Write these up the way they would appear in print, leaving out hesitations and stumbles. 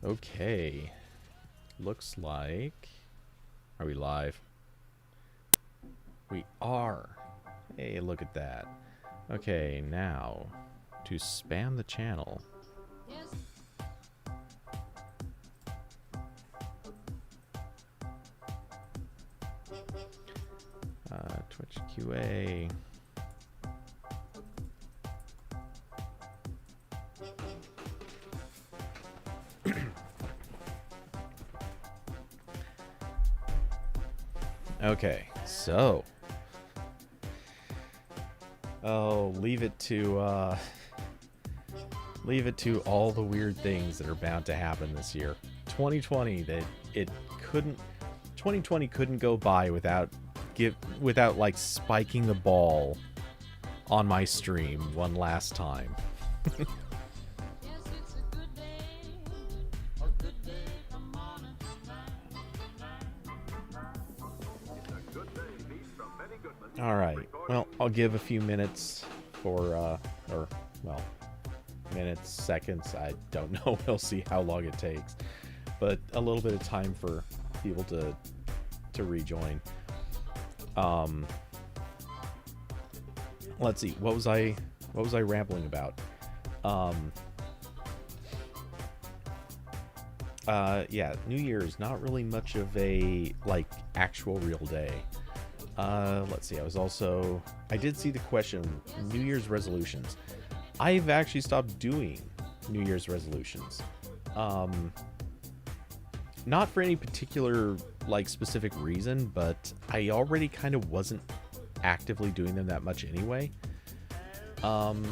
Okay. Looks like... Are we live? We are. Hey, look at that. Okay, now to spam the channel. Twitch QA. Okay, so leave it to all the weird things that are bound to happen this year. 2020 2020 couldn't go by without like spiking the ball on my stream one last time. All right. Well, I'll give a few minutes for minutes, seconds. I don't know. We'll see how long it takes, but a little bit of time for people to rejoin. Let's see. What was I rambling about? Yeah, New Year's not really much of a like actual real day. Let's see. I did see the question, New Year's resolutions. I've actually stopped doing New Year's resolutions. Not for any particular, like, specific reason, but I already kind of wasn't actively doing them that much anyway. Kind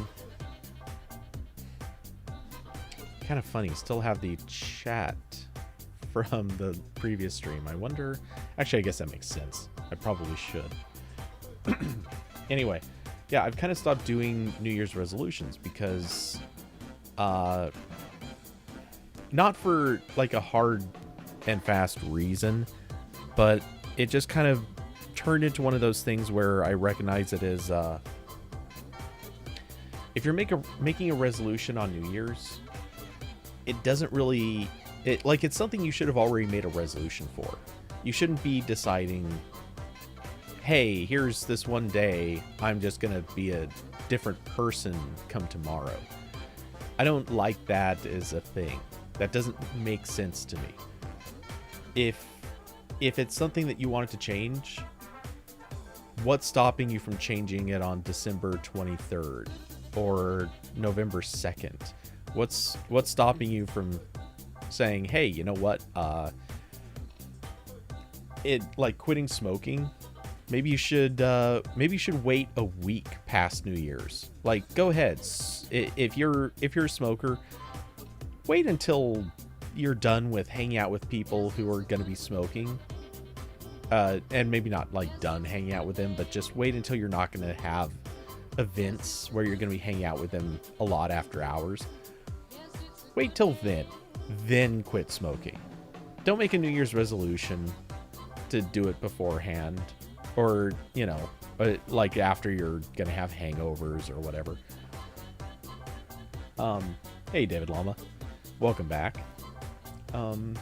of funny. Still have the chat from the previous stream. I wonder... Actually, I guess that makes sense. I probably should. Anyway, yeah, I've kind of stopped doing New Year's resolutions because... not for, like, a hard and fast reason, but it just kind of turned into one of those things where I recognize it as... if you're making a resolution on New Year's, it doesn't really... it's something you should have already made a resolution for. You shouldn't be deciding, hey, here's this one day, I'm just going to be a different person come tomorrow. I don't like that as a thing. That doesn't make sense to me. If it's something that you wanted to change, what's stopping you from changing it on December 23rd or November 2nd? What's stopping you from saying, hey, you know what? Like quitting smoking. Maybe you should wait a week past New Year's. Like, go ahead. If you're a smoker, wait until you're done with hanging out with people who are going to be smoking. And maybe not like done hanging out with them, but just wait until you're not going to have events where you're going to be hanging out with them a lot after hours. Wait till then quit smoking. Don't make a New Year's resolution to do it beforehand, or, you know, like after you're gonna have hangovers or whatever. Hey, David Llama, welcome back. I'm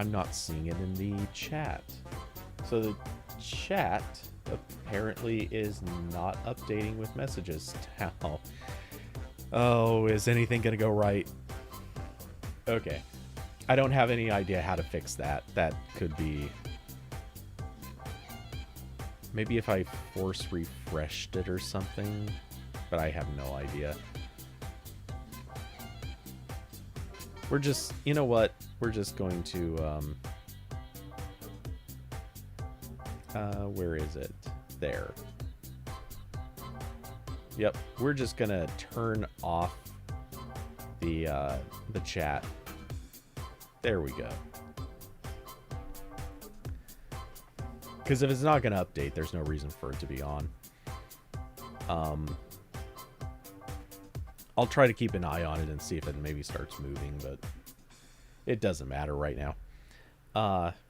not seeing it in the chat, so the chat apparently is not updating with messages now. Oh, is anything gonna go right? Okay. I don't have any idea how to fix that. That could be... Maybe if I force refreshed it or something, but I have no idea. We're just... You know what? We're just going to... where is it? There. Yep. We're just gonna turn off the chat. There we go. Because if it's not going to update, there's no reason for it to be on. I'll try to keep an eye on it and see if it maybe starts moving, but it doesn't matter right now.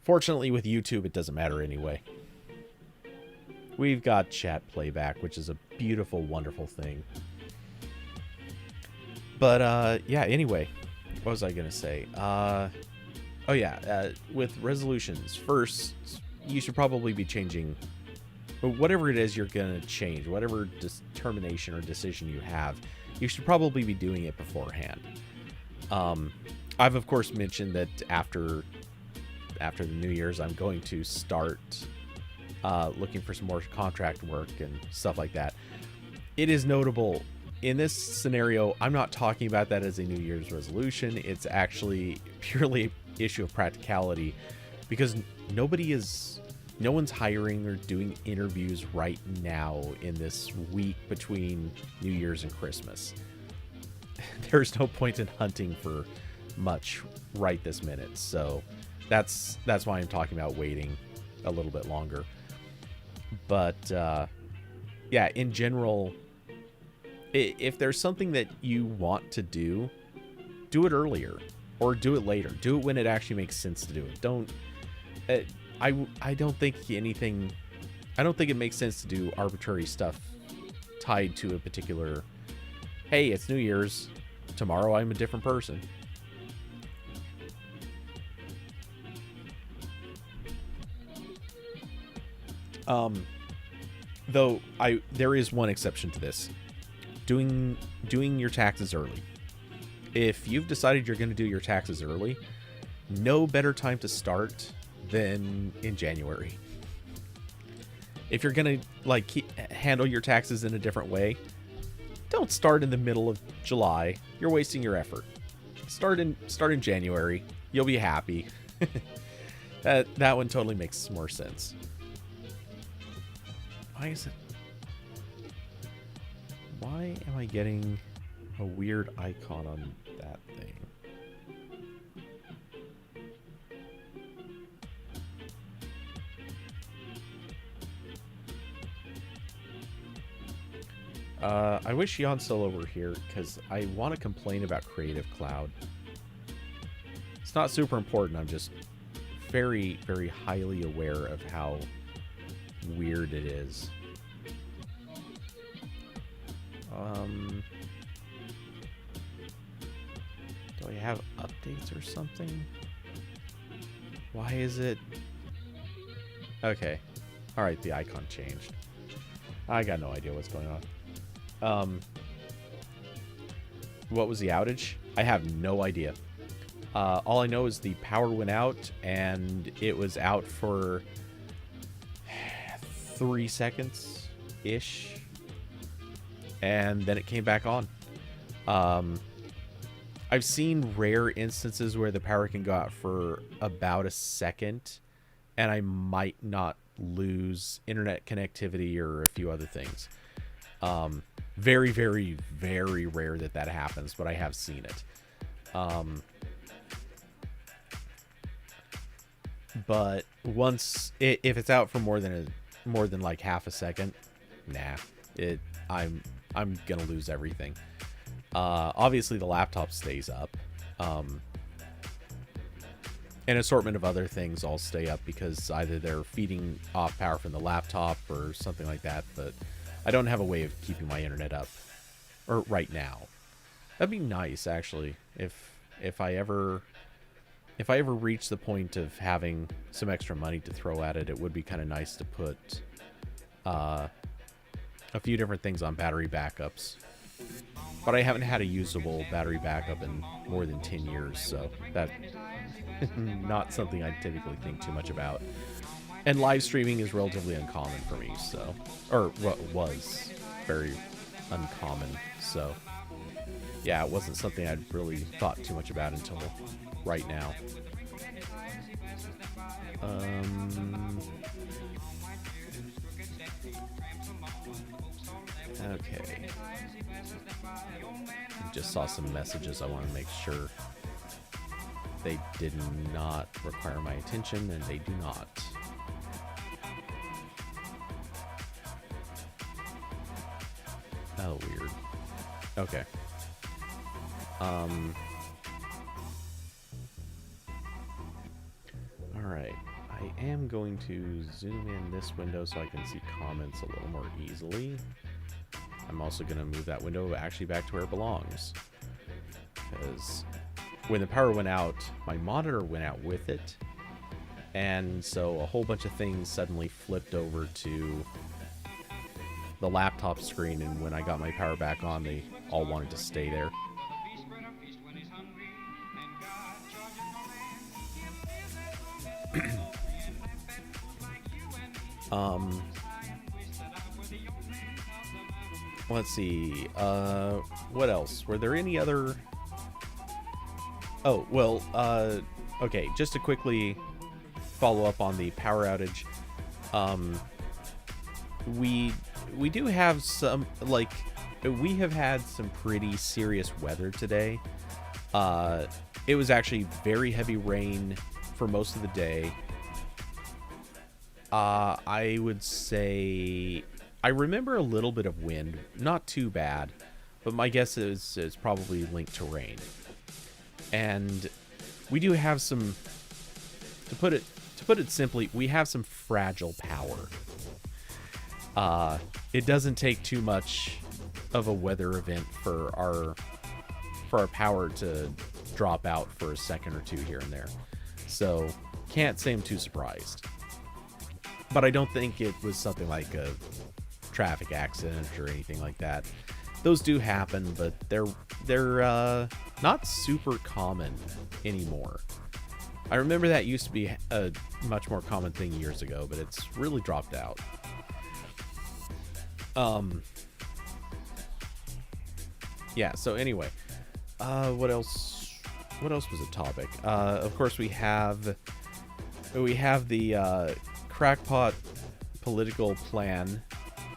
Fortunately, with YouTube, it doesn't matter anyway. We've got chat playback, which is a beautiful, wonderful thing. But yeah, anyway, what was I gonna say? Oh yeah, with resolutions, first you should probably be changing whatever it is you're gonna change, whatever determination or decision you have. You should probably be doing it beforehand. I've of course mentioned that after the New Year's, I'm going to start looking for some more contract work and stuff like that. It is notable in this scenario, I'm not talking about that as a New Year's resolution. It's actually purely an issue of practicality, because no one's hiring or doing interviews right now in this week between New Year's and Christmas. There's no point in hunting for much right this minute. So that's why I'm talking about waiting a little bit longer. But yeah, in general, if there's something that you want to do it earlier or do it later. Do it when it actually makes sense to do it. Don't I don't think it makes sense to do arbitrary stuff tied to a particular, hey, it's New Year's, tomorrow I'm a different person. Though there is one exception to this. Doing your taxes early. If you've decided you're going to do your taxes early, no better time to start than in January. If you're going to handle your taxes in a different way, don't start in the middle of July. You're wasting your effort. Start in January. You'll be happy. That one totally makes more sense. Why am I getting a weird icon on that thing? I wish Jan's still over here, because I want to complain about Creative Cloud. It's not super important. I'm just very, very highly aware of how weird it is. Do I have updates or something? Why is it? Okay. Alright, the icon changed. I got no idea what's going on. What was the outage? I have no idea. All I know is the power went out, and it was out for 3 seconds-ish. And then it came back on. I've seen rare instances where the power can go out for about a second, and I might not lose internet connectivity or a few other things. Very, very, very rare that happens, but I have seen it. But once if it's out for more than like half a second, nah, I'm gonna lose everything. Obviously the laptop stays up, an assortment of other things all stay up because either they're feeding off power from the laptop or something like that, but I don't have a way of keeping my internet up right now. That'd be nice, actually, if I ever reach the point of having some extra money to throw at it. It would be kind of nice to put a few different things on battery backups. But I haven't had a usable battery backup in more than 10 years, so that's not something I typically think too much about. And live streaming is relatively uncommon for me, so... Or what was very uncommon, so... Yeah, it wasn't something I'd really thought too much about until right now. Okay. Just saw some messages. I want to make sure they did not require my attention, and they do not. Oh, weird. Okay. Alright. I am going to zoom in this window so I can see comments a little more easily. I'm also going to move that window actually back to where it belongs. because when the power went out, my monitor went out with it. And so a whole bunch of things suddenly flipped over to the laptop screen, and when I got my power back on, they all wanted to stay there. Let's see. What else? Were there any other... Oh, well, okay, just to quickly follow up on the power outage. We do have some, like, we have had some pretty serious weather today. It was actually very heavy rain for most of the day. I would say I remember a little bit of wind, not too bad, but my guess is it's probably linked to rain. And we do have some, to put it simply, we have some fragile power. It doesn't take too much of a weather event for our power to drop out for a second or two here and there. So can't say I'm too surprised. But I don't think it was something like a traffic accident or anything like that. Those do happen, but they're not super common anymore. I remember that used to be a much more common thing years ago, but it's really dropped out. Yeah, so anyway, what else was a topic? Of course, we have the crackpot political plan.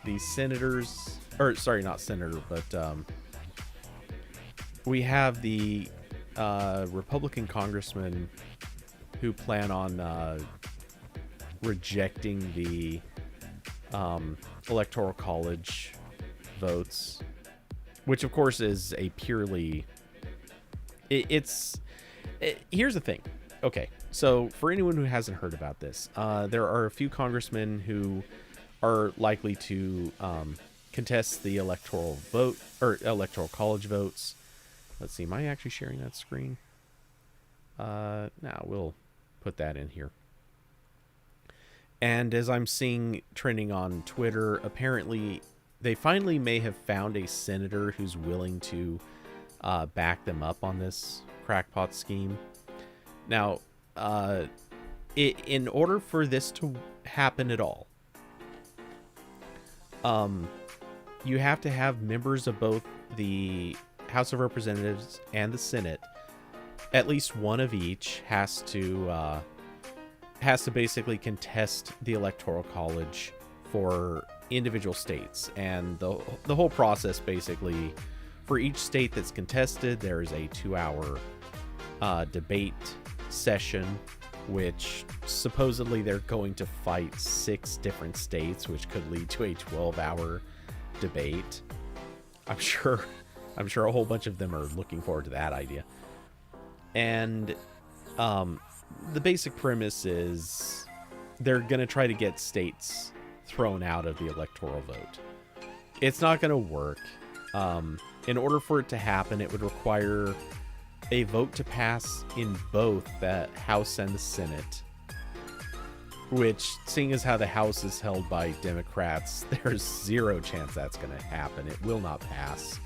The senators, or sorry, not senator, but we have the Republican congressmen who plan on rejecting the electoral college votes, which of course is a purely here's the thing. Okay, so for anyone who hasn't heard about this, there are a few congressmen who are likely to contest the electoral vote or electoral college votes. Let's see, am I actually sharing that screen? No, we'll put that in here. And as I'm seeing trending on Twitter, apparently they finally may have found a senator who's willing to back them up on this crackpot scheme. Now, in order for this to happen at all, you have to have members of both the House of Representatives and the Senate. At least one of each has to basically contest the Electoral College for individual states. And the whole process, basically, for each state that's contested, there is a 2-hour debate session, which supposedly they're going to fight 6 different states, which could lead to a 12-hour debate. I'm sure a whole bunch of them are looking forward to that idea. And the basic premise is they're going to try to get states thrown out of the electoral vote. It's not going to work. In order for it to happen, it would require a vote to pass in both the House and the Senate, which, seeing as how the House is held by Democrats, there's zero chance that's going to happen. It will not pass.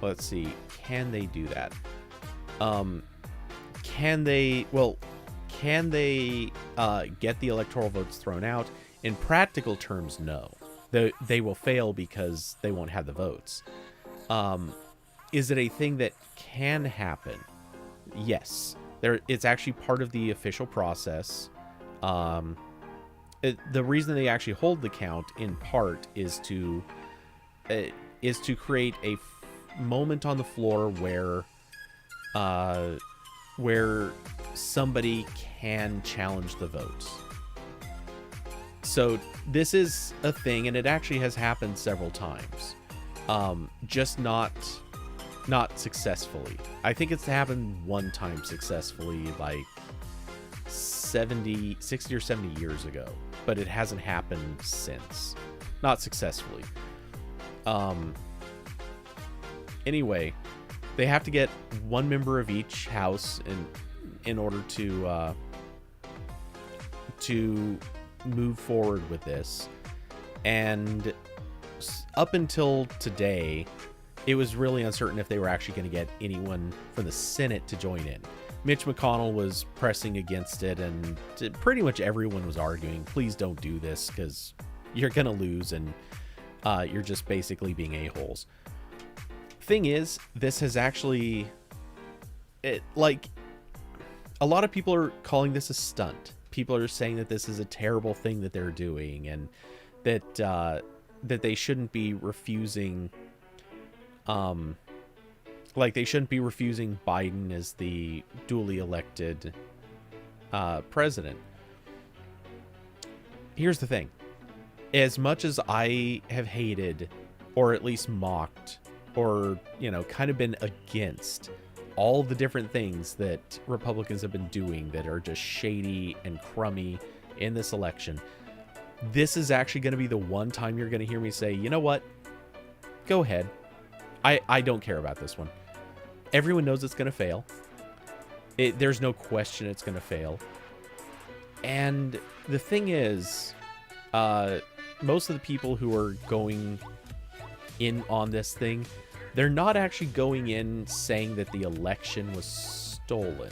Let's see. Can they do that? Can they get the electoral votes thrown out? In practical terms, no. They will fail because they won't have the votes. Is it a thing that can happen? Yes. It's actually part of the official process. The reason they actually hold the count, in part, is to create a moment on the floor where somebody can challenge the votes. So this is a thing, and it actually has happened several times, just not successfully. I think it's happened one time successfully, like 60 or 70 years ago. but it hasn't happened since. Not successfully. Anyway, they have to get one member of each house in order to move forward with this. And up until today, it was really uncertain if they were actually going to get anyone from the Senate to join in. Mitch McConnell was pressing against it, and pretty much everyone was arguing, please don't do this because you're going to lose, and you're just basically being a-holes. Thing is, this has actually... a lot of people are calling this a stunt. People are saying that this is a terrible thing that they're doing, and that they shouldn't be refusing... they shouldn't be refusing Biden as the duly elected president. Here's the thing. As much as I have hated, or at least mocked, or, kind of been against all the different things that Republicans have been doing that are just shady and crummy in this election, this is actually going to be the one time you're going to hear me say, you know what? Go ahead. I don't care about this one. Everyone knows it's going to fail. There's no question it's going to fail. And the thing is, most of the people who are going in on this thing, they're not actually going in saying that the election was stolen.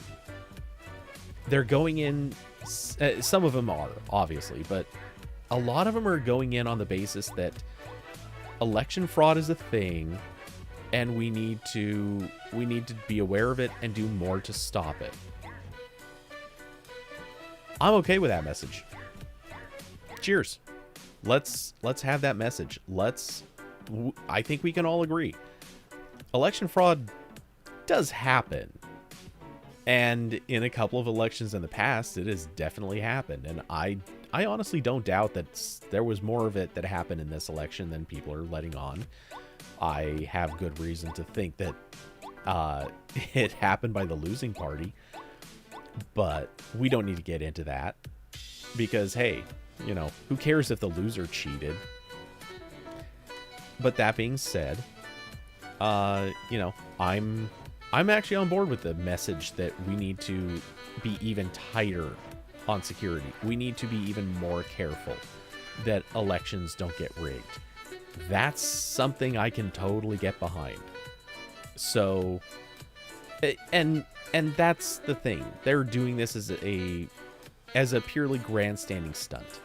They're going in, some of them are, obviously, but a lot of them are going in on the basis that election fraud is a thing, and we need to be aware of it and do more to stop it. I'm okay with that message. Cheers. Let's have that message. I think we can all agree. Election fraud does happen. And in a couple of elections in the past, it has definitely happened. And I honestly don't doubt that there was more of it that happened in this election than people are letting on. I have good reason to think that it happened by the losing party. But we don't need to get into that. Because, hey, who cares if the loser cheated? But that being said, I'm actually on board with the message that we need to be even tighter on security. We need to be even more careful that elections don't get rigged. That's something I can totally get behind. So, and that's the thing. They're doing this as a purely grandstanding stunt.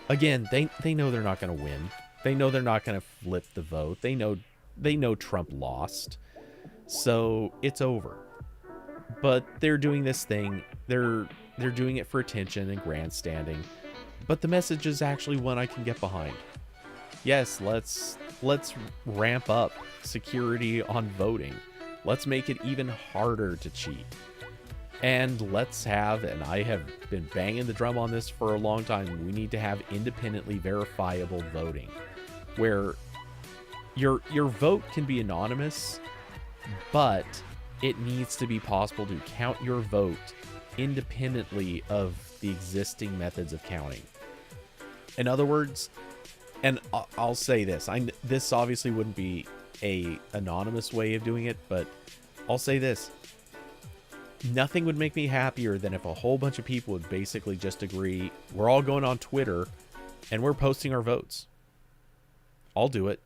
Again, they know they're not going to win. They know they're not going to flip the vote. They know Trump lost. So it's over. But they're doing this thing. They're doing it for attention and grandstanding. But the message is actually one I can get behind. Yes, let's ramp up security on voting. Let's make it even harder to cheat. And let's have, and I have been banging the drum on this for a long time, we need to have independently verifiable voting, where your vote can be anonymous, but it needs to be possible to count your vote independently of the existing methods of counting. In other words, and I'll say this, this obviously wouldn't be a anonymous way of doing it, but I'll say this. Nothing would make me happier than if a whole bunch of people would basically just agree, we're all going on Twitter and we're posting our votes. I'll do it.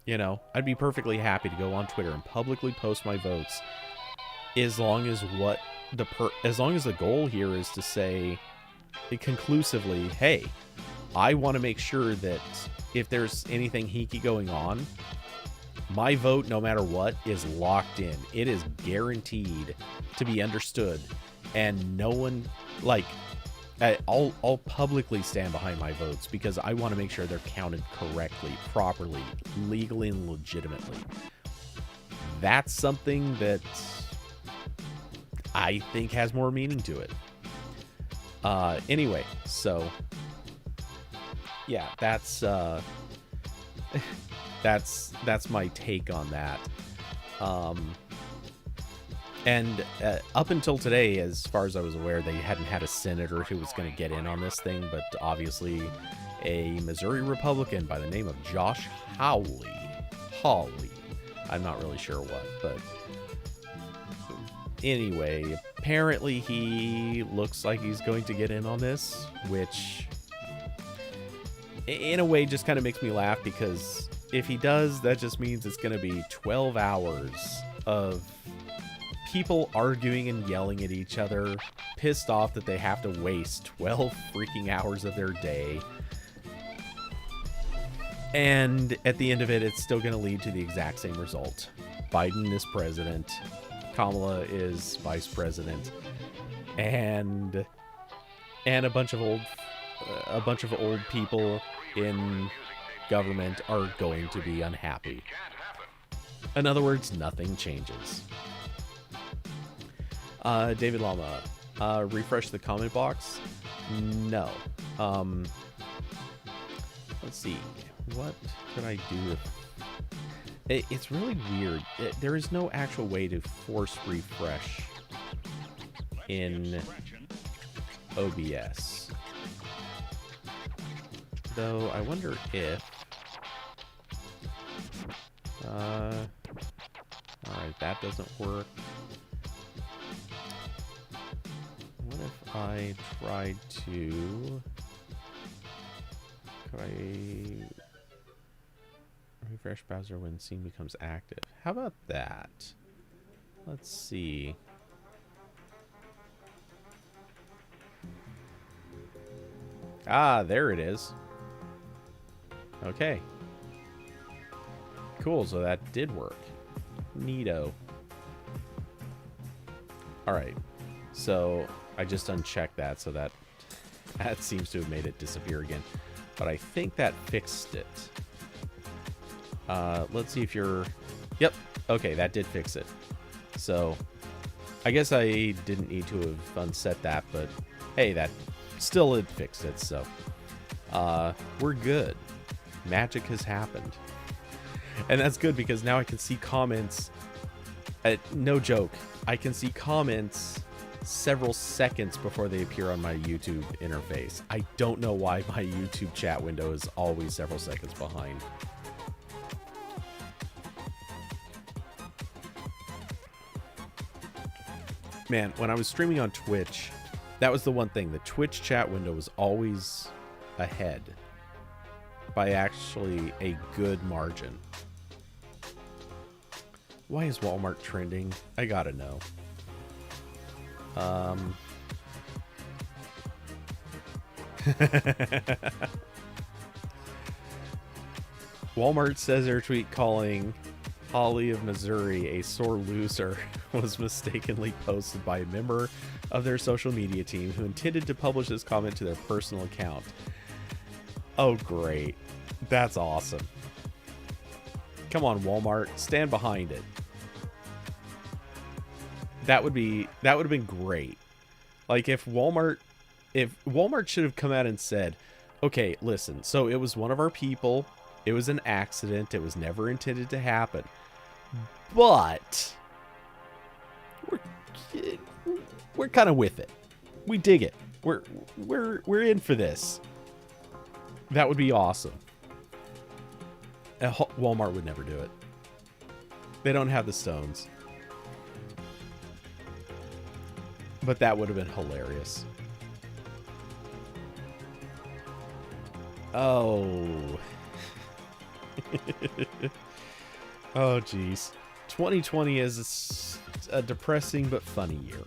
I'd be perfectly happy to go on Twitter and publicly post my votes, as long as the goal here is to say conclusively, hey, I want to make sure that if there's anything hinky going on, my vote, no matter what, is locked in. It is guaranteed to be understood, and no one, I'll publicly stand behind my votes because I want to make sure they're counted correctly, properly, legally, and legitimately. That's something that I think has more meaning to it. Anyway, so yeah, that's my take on that. And up until today, as far as I was aware, they hadn't had a senator who was going to get in on this thing, but obviously a Missouri Republican by the name of Josh Hawley. I'm not really sure what, but anyway, apparently he looks like he's going to get in on this, which in a way just kind of makes me laugh, because if he does, that just means it's going to be 12 hours of people arguing and yelling at each other, pissed off that they have to waste 12 freaking hours of their day. And at the end of it, it's still going to lead to the exact same result. Biden is president, Kamala is vice president, and a bunch of old people in government are going to be unhappy. In other words, nothing changes. David Lama, refresh the comment box. No. Let's see. What could I do? It's really weird. There is no actual way to force refresh in OBS. Though I wonder if... Alright, that doesn't work. What if I tried to... Could I refresh browser when scene becomes active? How about that? Let's see. Ah, there it is. Okay. Cool, so that did work. Neato. Alright. So I just unchecked that, so that seems to have made it disappear again. But I think that fixed it. Let's see if you're... Yep. Okay, that did fix it. So I guess I didn't need to have unset that, but hey, that still it fixed it, so we're good. Magic has happened. And that's good, because now I can see comments. No joke. I can see comments several seconds before they appear on my YouTube interface. I don't know why my YouTube chat window is always several seconds behind. Man, when I was streaming on Twitch, that was the one thing. The Twitch chat window was always ahead by actually a good margin. Why is Walmart trending? I gotta know. Walmart says their tweet calling Holly of Missouri a sore loser was mistakenly posted by a member of their social media team who intended to publish this comment to their personal account. Oh, great. That's awesome. Come on, Walmart. Stand behind it. That would have been great. Like if Walmart should have come out and said, okay, listen, so it was one of our people. It was an accident. It was never intended to happen. But we're kind of with it. We dig it. We're in for this. That would be awesome. Walmart would never do it. They don't have the stones. But that would have been hilarious. Oh. Oh, geez. 2020 is a depressing but funny year.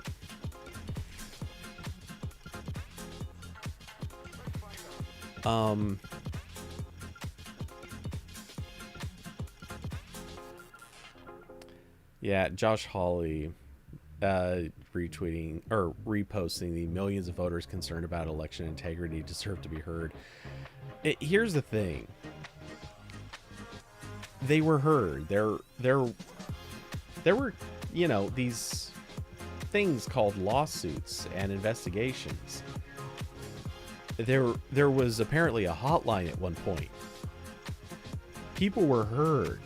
Yeah, Josh Hawley retweeting or reposting the millions of voters concerned about election integrity deserve to be heard. Here's the thing. They were heard. There were, you know, these things called lawsuits and investigations. There was apparently a hotline at one point. People were heard.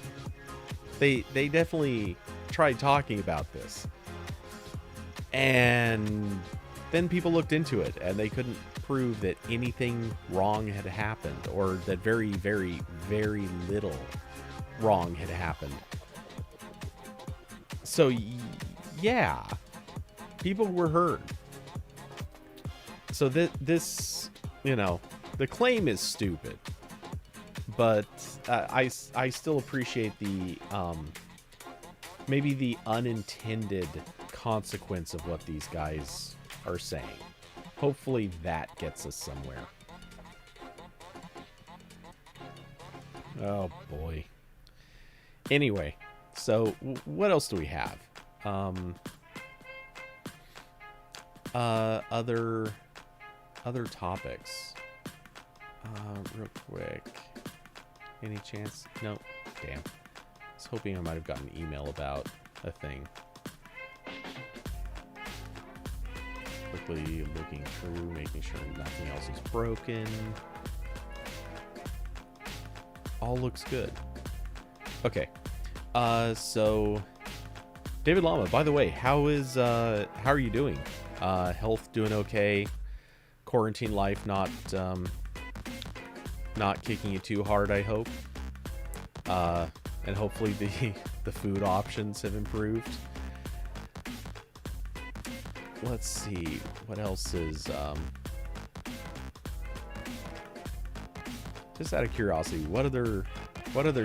They definitely tried talking about this. And then people looked into it, and they couldn't prove that anything wrong had happened, or that very, very, very little wrong had happened. So, yeah, people were hurt. So this, the claim is stupid, but I still appreciate the maybe the unintended consequence of what these guys are saying. Hopefully that gets us somewhere. Oh boy. Anyway, so what else do we have? Other topics. Real quick. Any chance? Nope. Damn. I was hoping I might have gotten an email about a thing. Quickly looking through, making sure nothing else is broken. All looks good. Okay. So David Lama, by the way, how are you doing? Health doing okay? Quarantine life not kicking you too hard, I hope. And hopefully the food options have improved. Let's see what else is just out of curiosity, what other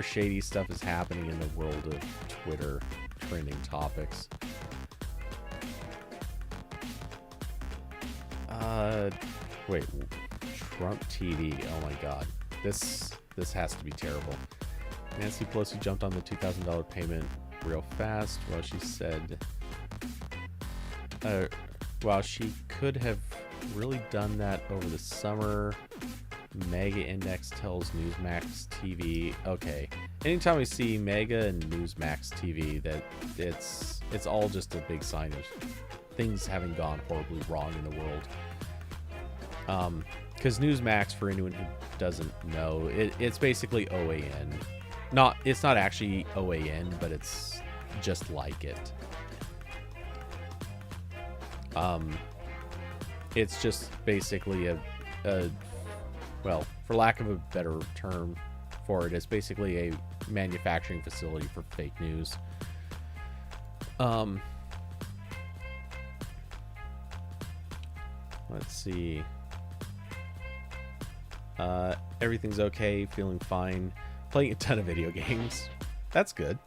shady stuff is happening in the world of Twitter trending topics? Wait, Trump TV. Oh my god. This has to be terrible. Nancy Pelosi jumped on the $2,000 payment real fast while she said while she could have really done that over the summer. Mega Index tells Newsmax TV. Okay. Anytime we see Mega and Newsmax TV, that it's all just a big sign of things having gone horribly wrong in the world. Because Newsmax, for anyone who doesn't know, it's basically OAN. It's not actually OAN, but it's just like it. It's just basically a well, for lack of a better term for it, it's basically a manufacturing facility for fake news. Let's see. Everything's okay, feeling fine, playing a ton of video games. That's good.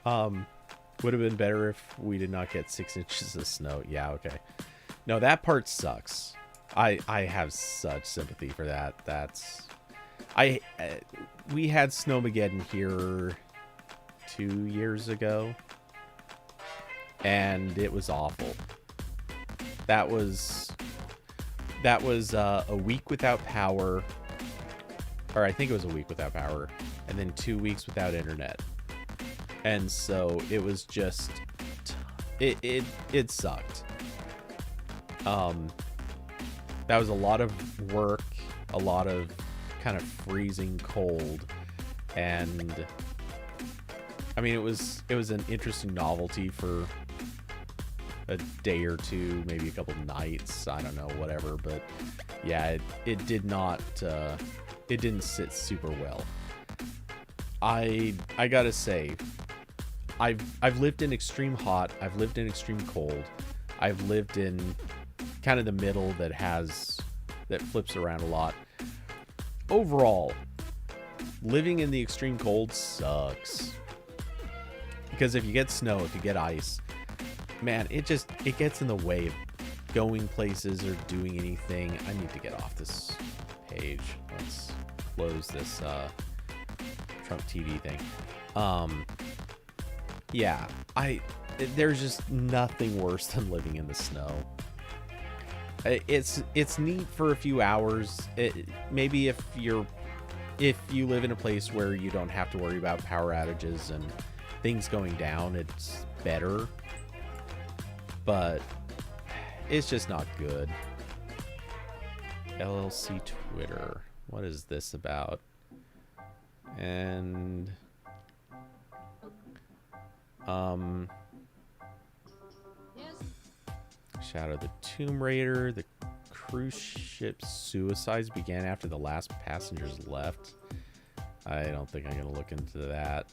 Would have been better if we did not get 6 inches of snow. Yeah, okay. No, that part sucks. I have such sympathy for that. We had Snowmageddon here 2 years ago, and it was awful. That was a week without power, or I think it was a week without power, and then 2 weeks without internet. And so it was just it sucked. That was a lot of work, a lot of kind of freezing cold, and I mean it was an interesting novelty for a day or two, maybe a couple nights, I don't know, whatever, but yeah, it did not it didn't sit super well. I gotta say, I've lived in extreme hot, I've lived in extreme cold, I've lived in kind of the middle that flips around a lot. Overall, living in the extreme cold sucks. Because if you get snow, if you get ice, man, it gets in the way of going places or doing anything. I need to get off this page. Let's close this Trump TV thing. Yeah, there's just nothing worse than living in the snow. It's neat for a few hours. Maybe if you live in a place where you don't have to worry about power outages and things going down, it's better. But it's just not good. LLC Twitter. What is this about? And Shadow the Tomb Raider. The cruise ship suicides began after the last passengers left. I don't think I'm going to look into that.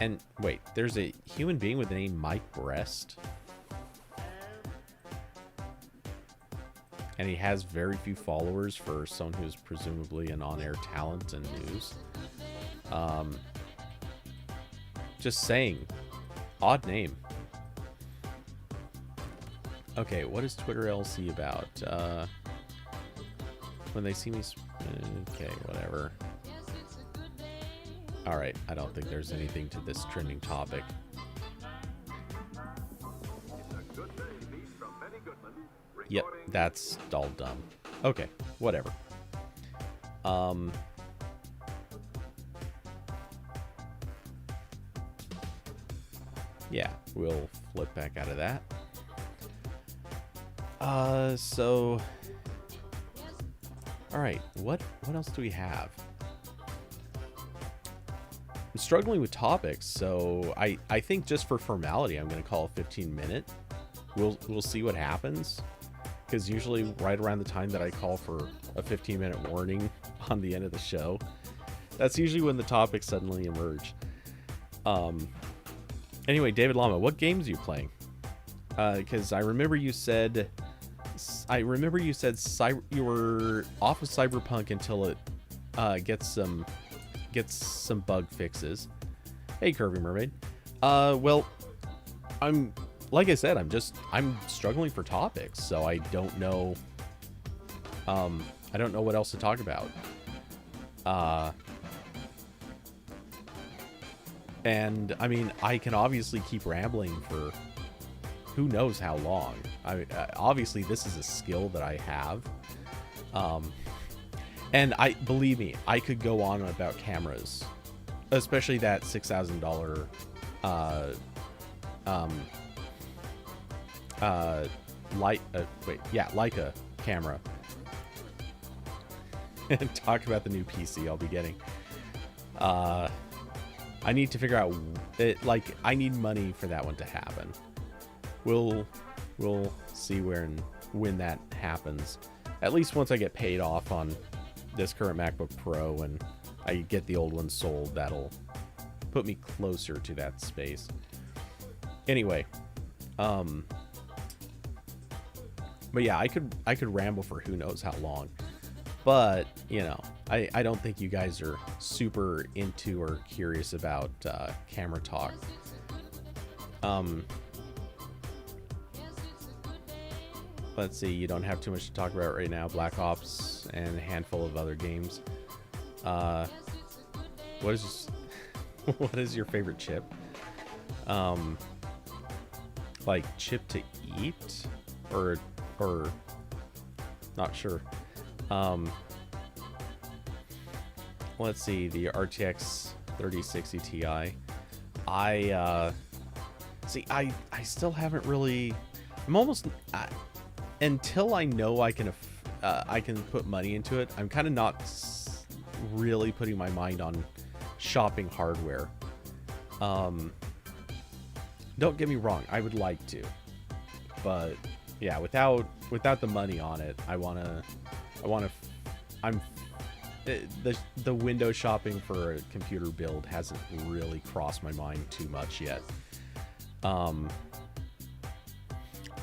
And wait, there's a human being with the name Mike Brest. And he has very few followers for someone who's presumably an on-air talent and news. Just saying. Odd name. Okay, what is Twitter LC about? When they see me... Okay, whatever. Alright, I don't think there's anything to this trending topic. Yep, that's all dumb. Okay, whatever. Yeah, we'll flip back out of that. So... Alright, what else do we have? I'm struggling with topics, so I think just for formality, I'm going to call a 15-minute. We'll see what happens. Because usually right around the time that I call for a 15-minute warning on the end of the show, that's usually when the topics suddenly emerge. Anyway, David Lama, what games are you playing? Because I remember you said you were off of Cyberpunk until it gets some bug fixes. Hey, Curvy Mermaid. Well, like I said, I'm struggling for topics, so I don't know. I don't know what else to talk about. And I mean, I can obviously keep rambling for who knows how long. Obviously, this is a skill that I have. And believe me, I could go on about cameras, especially that $6,000 Leica camera, and talk about the new PC I'll be getting. I need to figure out I need money for that one to happen. We'll see when that happens. At least once I get paid off on this current MacBook Pro and I get the old one sold, that'll put me closer to that space. Anyway, but yeah, I could ramble for who knows how long. But, you know, I don't think you guys are super into or curious about camera talk. Let's see, you don't have too much to talk about right now. Black Ops and a handful of other games. What is your favorite chip? Like chip to eat? Or not sure. Let's see, the RTX 3060 Ti. I still haven't really. I'm almost until I know I can put money into it. I'm kind of not really putting my mind on shopping hardware. Don't get me wrong, I would like to, but yeah, without the money on it, the window shopping for a computer build hasn't really crossed my mind too much yet.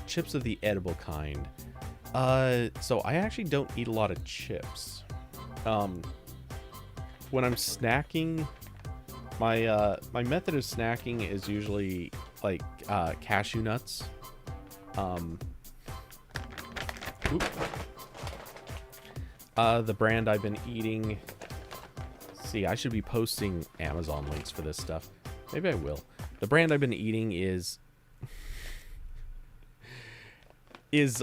Chips of the edible kind. So I actually don't eat a lot of chips. When I'm snacking, my method of snacking is usually like cashew nuts. The brand I've been eating. See, I should be posting Amazon links for this stuff. Maybe I will. The brand I've been eating is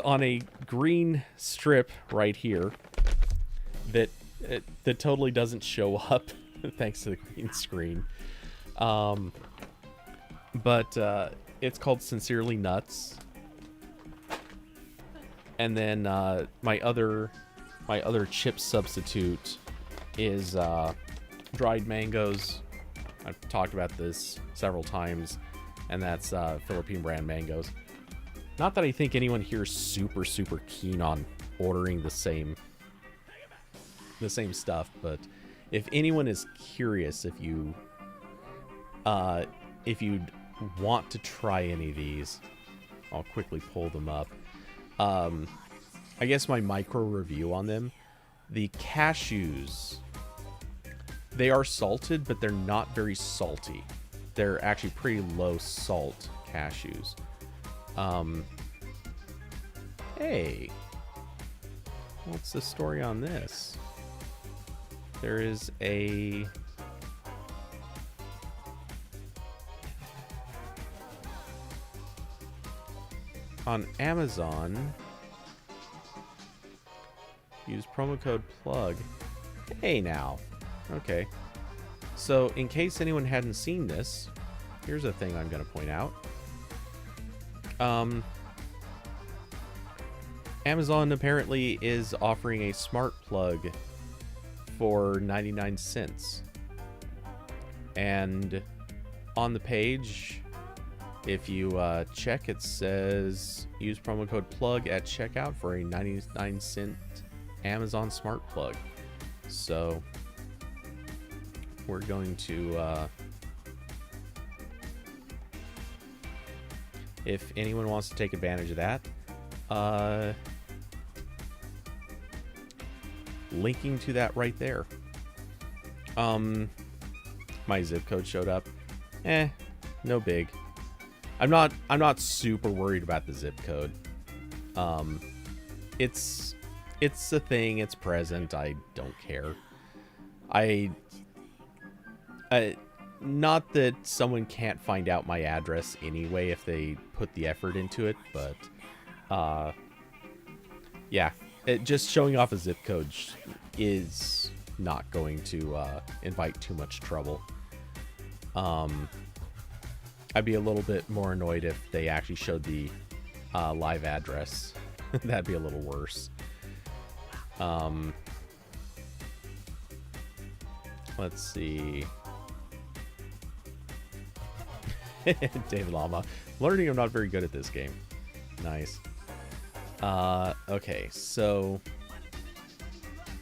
on a green strip right here that totally doesn't show up thanks to the green screen. But it's called Sincerely Nuts. And then my other chip substitute is dried mangoes I've talked about this several times, and that's Philippine brand mangoes. Not that I think anyone here is super keen on ordering the same stuff, but if anyone is curious, if you'd want to try any of these, I'll quickly pull them up. I guess my micro review on them, the cashews, they are salted, but they're not very salty. They're actually pretty low salt cashews. Hey, what's the story on this? There is a... on Amazon, use promo code PLUG. Hey now. Okay. So, in case anyone hadn't seen this, here's a thing I'm going to point out. Amazon apparently is offering a smart plug for 99 cents. And on the page, if you check, it says use promo code PLUG at checkout for a 99-cent Amazon smart plug. So we're going to, if anyone wants to take advantage of that, linking to that right there. My zip code showed up. No big. I'm not super worried about the zip code. It's a thing, it's present, I don't care. Not that someone can't find out my address anyway if they put the effort into it, but yeah, just showing off a zip code is not going to invite too much trouble. I'd be a little bit more annoyed if they actually showed the live address. That'd be a little worse. Let's see. David Lama. Learning I'm not very good at this game. Nice. Okay, so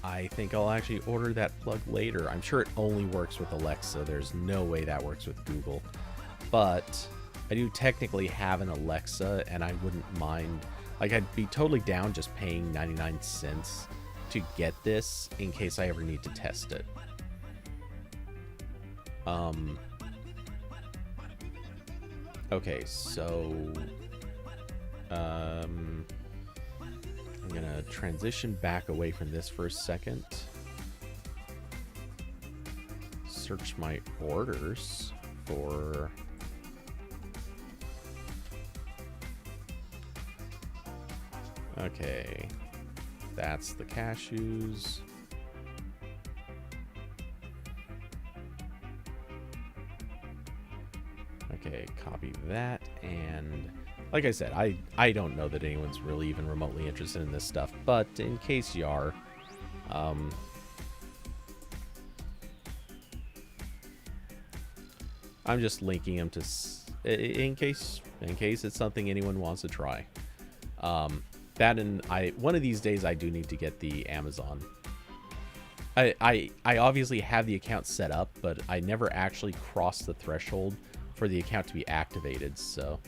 I think I'll actually order that plug later. I'm sure it only works with Alexa. There's no way that works with Google. But I do technically have an Alexa, and I wouldn't mind. Like, I'd be totally down just paying 99 cents to get this in case I ever need to test it. Okay, so I'm gonna transition back away from this for a second. Search my orders for okay, that's the cashews. Okay, copy that, and like I said, I don't know that anyone's really even remotely interested in this stuff, but in case you are, I'm just linking them to in case it's something anyone wants to try. That, and one of these days I do need to get the Amazon. I obviously have the account set up, but I never actually crossed the threshold for the account to be activated, so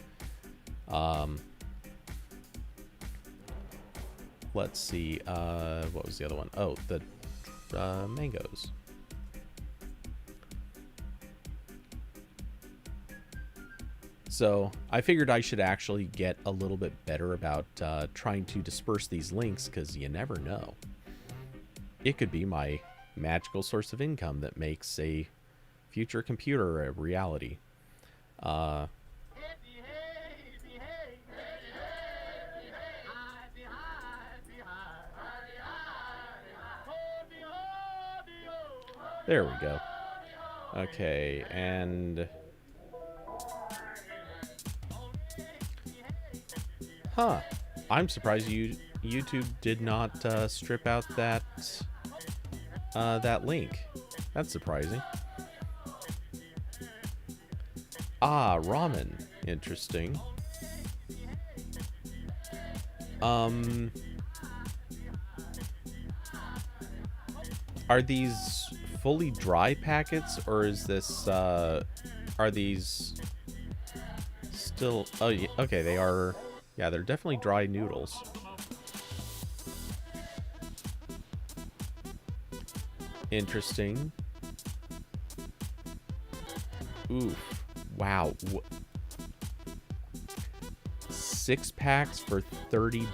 let's see, what was the other one? Oh, the mangoes. So I figured I should actually get a little bit better about trying to disperse these links, because you never know. It could be my magical source of income that makes a future computer a reality. There we go. Okay, and I'm surprised YouTube did not strip out that that link. That's surprising. Ah, ramen. Interesting. Are these fully dry packets, or is this, are these still, oh, yeah, okay, they are, yeah, they're definitely dry noodles. Interesting. Oof. Wow. 6 packs for $30?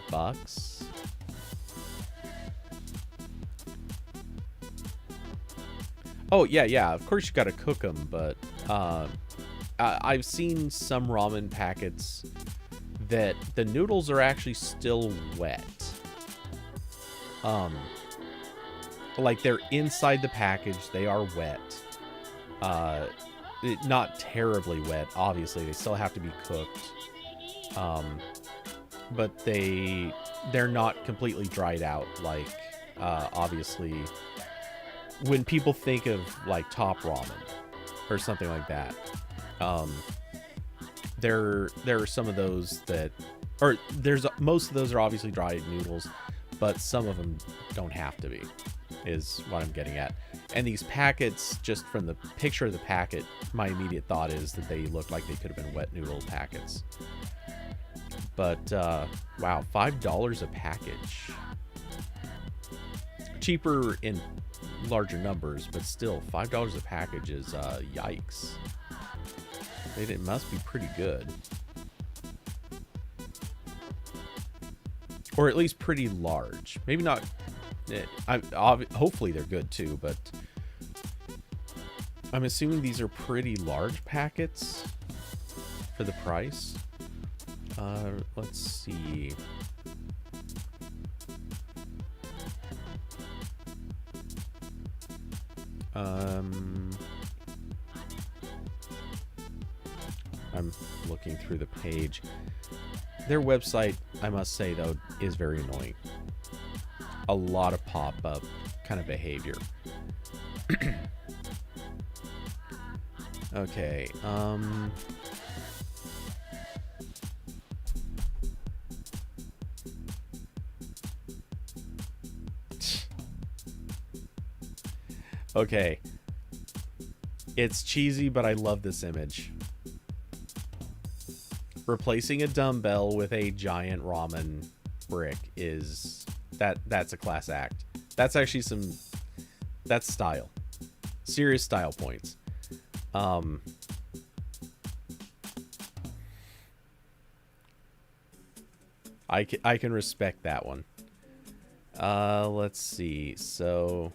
Oh, yeah, of course you gotta cook them, but I've seen some ramen packets that the noodles are actually still wet. Like they're inside the package, they are wet. Not terribly wet, obviously, they still have to be cooked. But they're not completely dried out, like, obviously, when people think of, like, top ramen or something like that, there are some of those that, or most of those are obviously dried noodles, but some of them don't have to be, is what I'm getting at. And these packets, just from the picture of the packet, my immediate thought is that they look like they could have been wet noodle packets. But, wow, $5 a package. Cheaper in larger numbers, but still, $5 a package is, yikes. It must be pretty good. Or at least pretty large. Maybe not, hopefully they're good too, but I'm assuming these are pretty large packets for the price. Let's see. I'm looking through the page. Their website, I must say, though, is very annoying. A lot of pop-up kind of behavior. Okay, okay. It's cheesy, but I love this image. Replacing a dumbbell with a giant ramen brick is... That's a class act. That's actually that's style. Serious style points. I can respect that one. Let's see. So...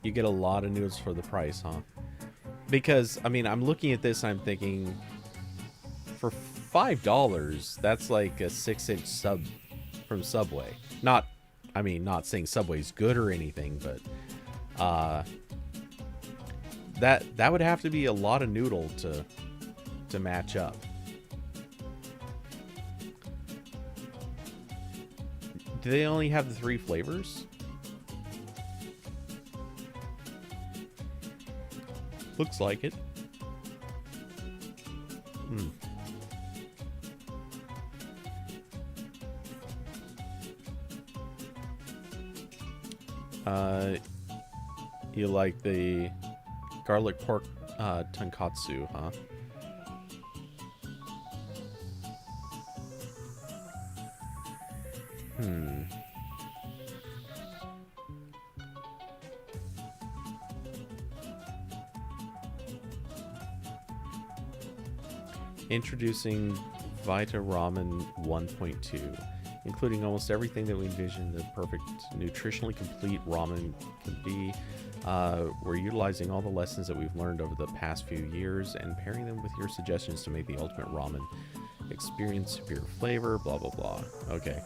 You get a lot of noodles for the price, huh? Because, I mean, I'm looking at this and I'm thinking, for $5, that's like a 6-inch sub from Subway. Not saying Subway's good or anything, but that would have to be a lot of noodle to match up. Do they only have the 3 flavors? Looks like it. You like the garlic pork tonkatsu, huh? Introducing Vita Ramen 1.2, including almost everything that we envisioned the perfect nutritionally complete ramen could be. We're utilizing all the lessons that we've learned over the past few years and pairing them with your suggestions to make the ultimate ramen experience, superior flavor, blah blah blah. Okay.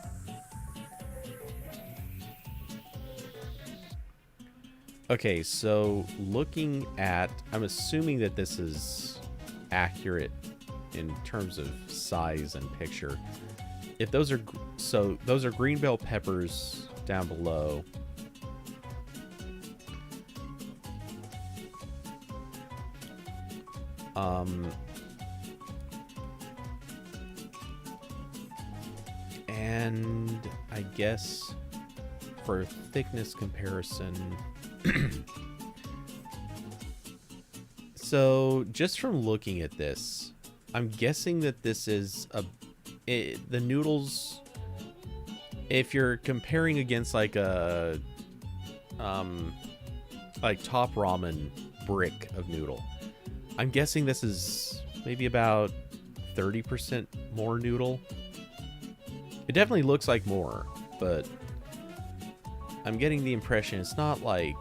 Okay, so looking at, I'm assuming that this is accurate in terms of size and picture. if those are those are green bell peppers down below. And I guess for thickness comparison, so just from looking at this, I'm guessing that this is the noodles, if you're comparing against like a like top ramen brick of noodle, I'm guessing this is maybe about 30% more noodle. It definitely looks like more, but I'm getting the impression it's not like,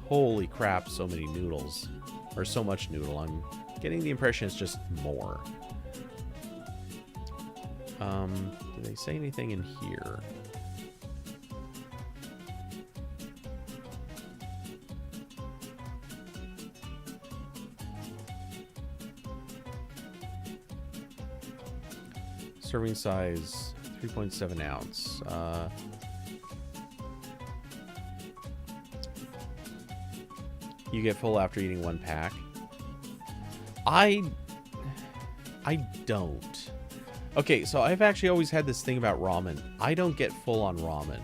holy crap, so many noodles, or so much noodle. I'm getting the impression it's just more. Do they say anything in here? Serving size 3.7 ounce. You get full after eating one pack. I don't. Okay, so I've actually always had this thing about ramen. I don't get full on ramen.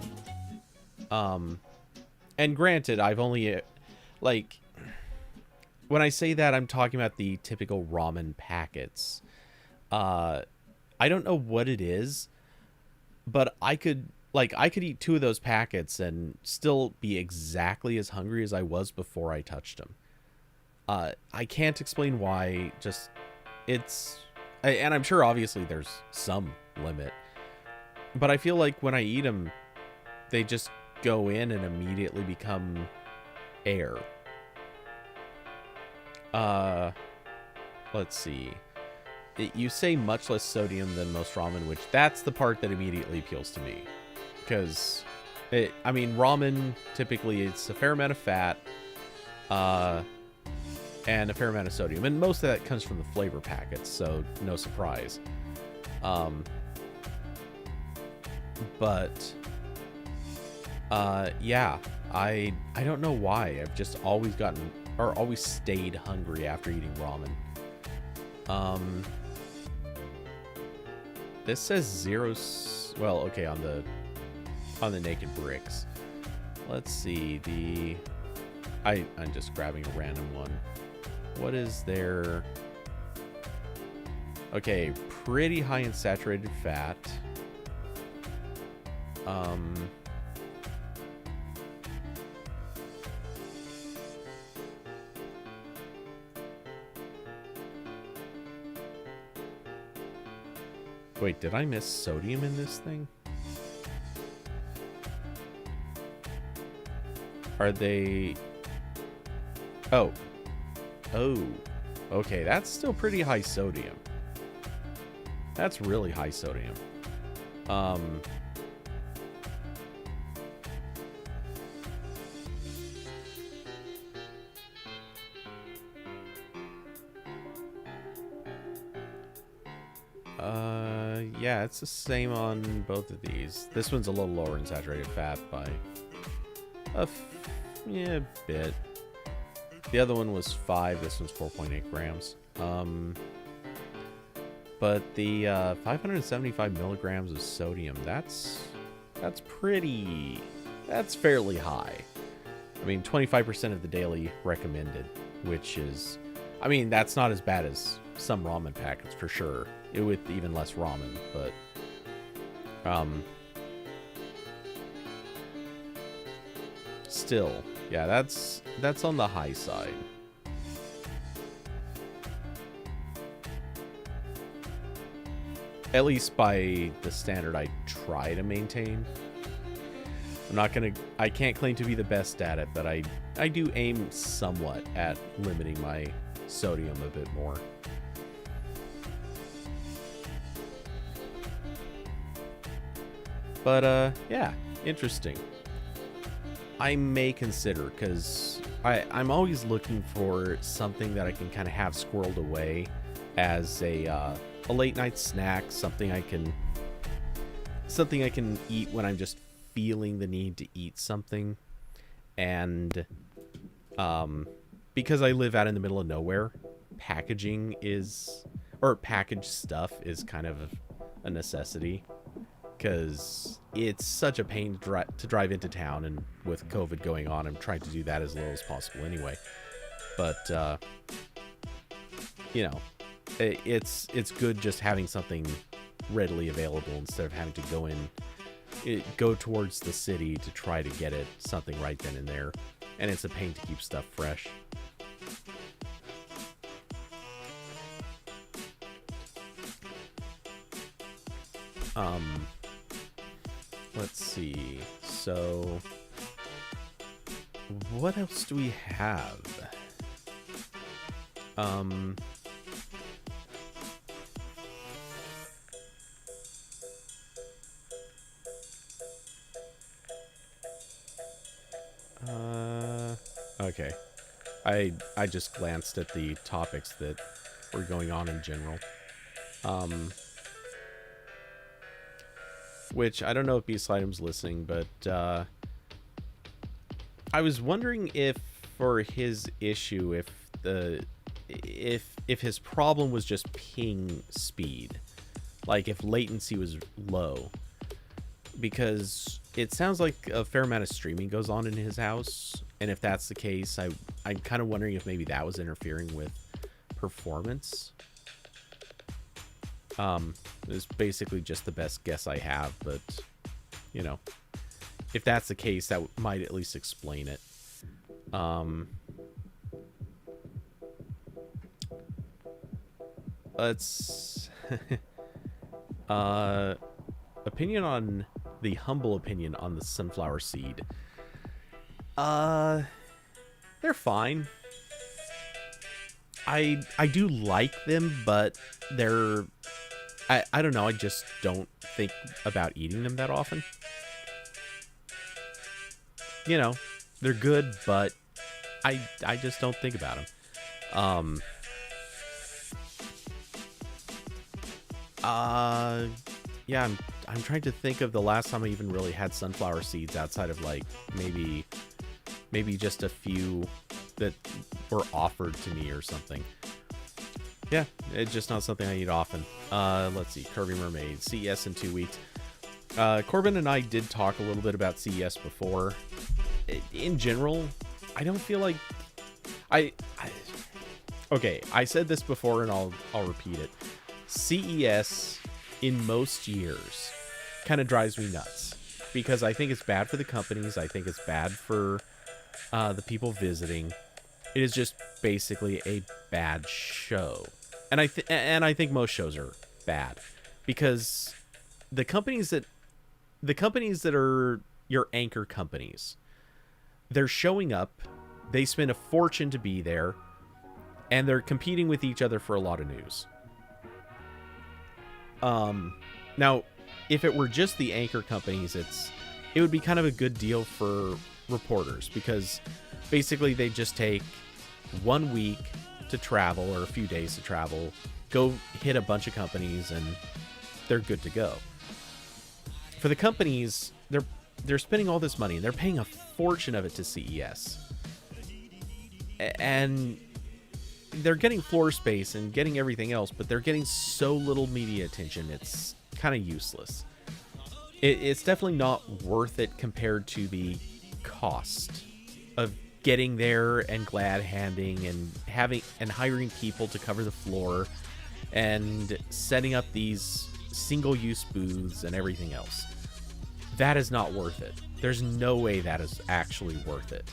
And granted, I've only like, when I say that, I'm talking about the typical ramen packets. I don't know what it is, but I could eat 2 of those packets and still be exactly as hungry as I was before I touched them. I can't explain why, just, and I'm sure obviously there's some limit, but I feel like when I eat them, they just go in and immediately become air. Let's see. You say much less sodium than most ramen, which that's the part that immediately appeals to me. Because, I mean, ramen, typically it's a fair amount of fat, and a fair amount of sodium. And most of that comes from the flavor packets, so no surprise. But, yeah, I don't know why. I've just always always stayed hungry after eating ramen. This says 0, well, okay, on the naked bricks. Let's see, I'm just grabbing a random one. What is there? Okay, pretty high in saturated fat. Wait, did I miss sodium in this thing? Are they... Oh. Okay, that's still pretty high sodium. That's really high sodium. Yeah, it's the same on both of these. This one's a little lower in saturated fat by a bit. The other one was 5. This one's 4.8 grams. But the 575 milligrams of sodium, that's fairly high. I mean, 25% of the daily recommended, which is, I mean, that's not as bad as some ramen packets for sure. With even less ramen, but still, yeah, that's on the high side. At least by the standard I try to maintain. I can't claim to be the best at it, but I do aim somewhat at limiting my sodium a bit more. But, yeah, interesting. I may consider, because I'm always looking for something that I can kind of have squirreled away as a late night snack, something I can something I can eat when I'm just feeling the need to eat something. And because I live out in the middle of nowhere, packaged stuff is kind of a necessity, because it's such a pain to drive into town, and with COVID going on, I'm trying to do that as little as possible anyway. But it's good just having something readily available instead of having to go towards the city to try to get something right then and there, and it's a pain to keep stuff fresh. Let's see. So, what else do we have? Okay. I just glanced at the topics that were going on in general. Which I don't know if B-Slideum's listening, but I was wondering if for his issue, if his problem was just ping speed, like if latency was low, because it sounds like a fair amount of streaming goes on in his house, and if that's the case, I'm kind of wondering if maybe that was interfering with performance. It's basically just the best guess I have, but if that's the case, that might at least explain it. Let's opinion on the humble opinion on the sunflower seed. They're fine. I do like them, but they're I don't know, I just don't think about eating them that often. They're good, but I just don't think about them. Yeah, I'm trying to think of the last time I even really had sunflower seeds outside of like maybe just a few that were offered to me or something. Yeah, it's just not something I eat often. Let's see. Kirby Mermaid. CES in 2 weeks. Corbin and I did talk a little bit about CES before. In general, I don't feel like... Okay, I said this before and I'll repeat it. CES, in most years, kind of drives me nuts. Because I think it's bad for the companies. I think it's bad for the people visiting. It is just basically a bad show. And I think most shows are bad, because the companies that are your anchor companies, they're showing up, they spend a fortune to be there, and they're competing with each other for a lot of news. Now, if it were just the anchor companies, it would be kind of a good deal for reporters, because basically they just take 1 week to travel, or a few days to travel, go hit a bunch of companies, and they're good to go. For the companies, they're spending all this money, and they're paying a fortune of it to CES, and they're getting floor space and getting everything else, but they're getting so little media attention, it's kind of useless. It's definitely not worth it compared to the cost of getting there and glad handing and hiring people to cover the floor and setting up these single-use booths and everything else. That is not worth it. There's no way that is actually worth it.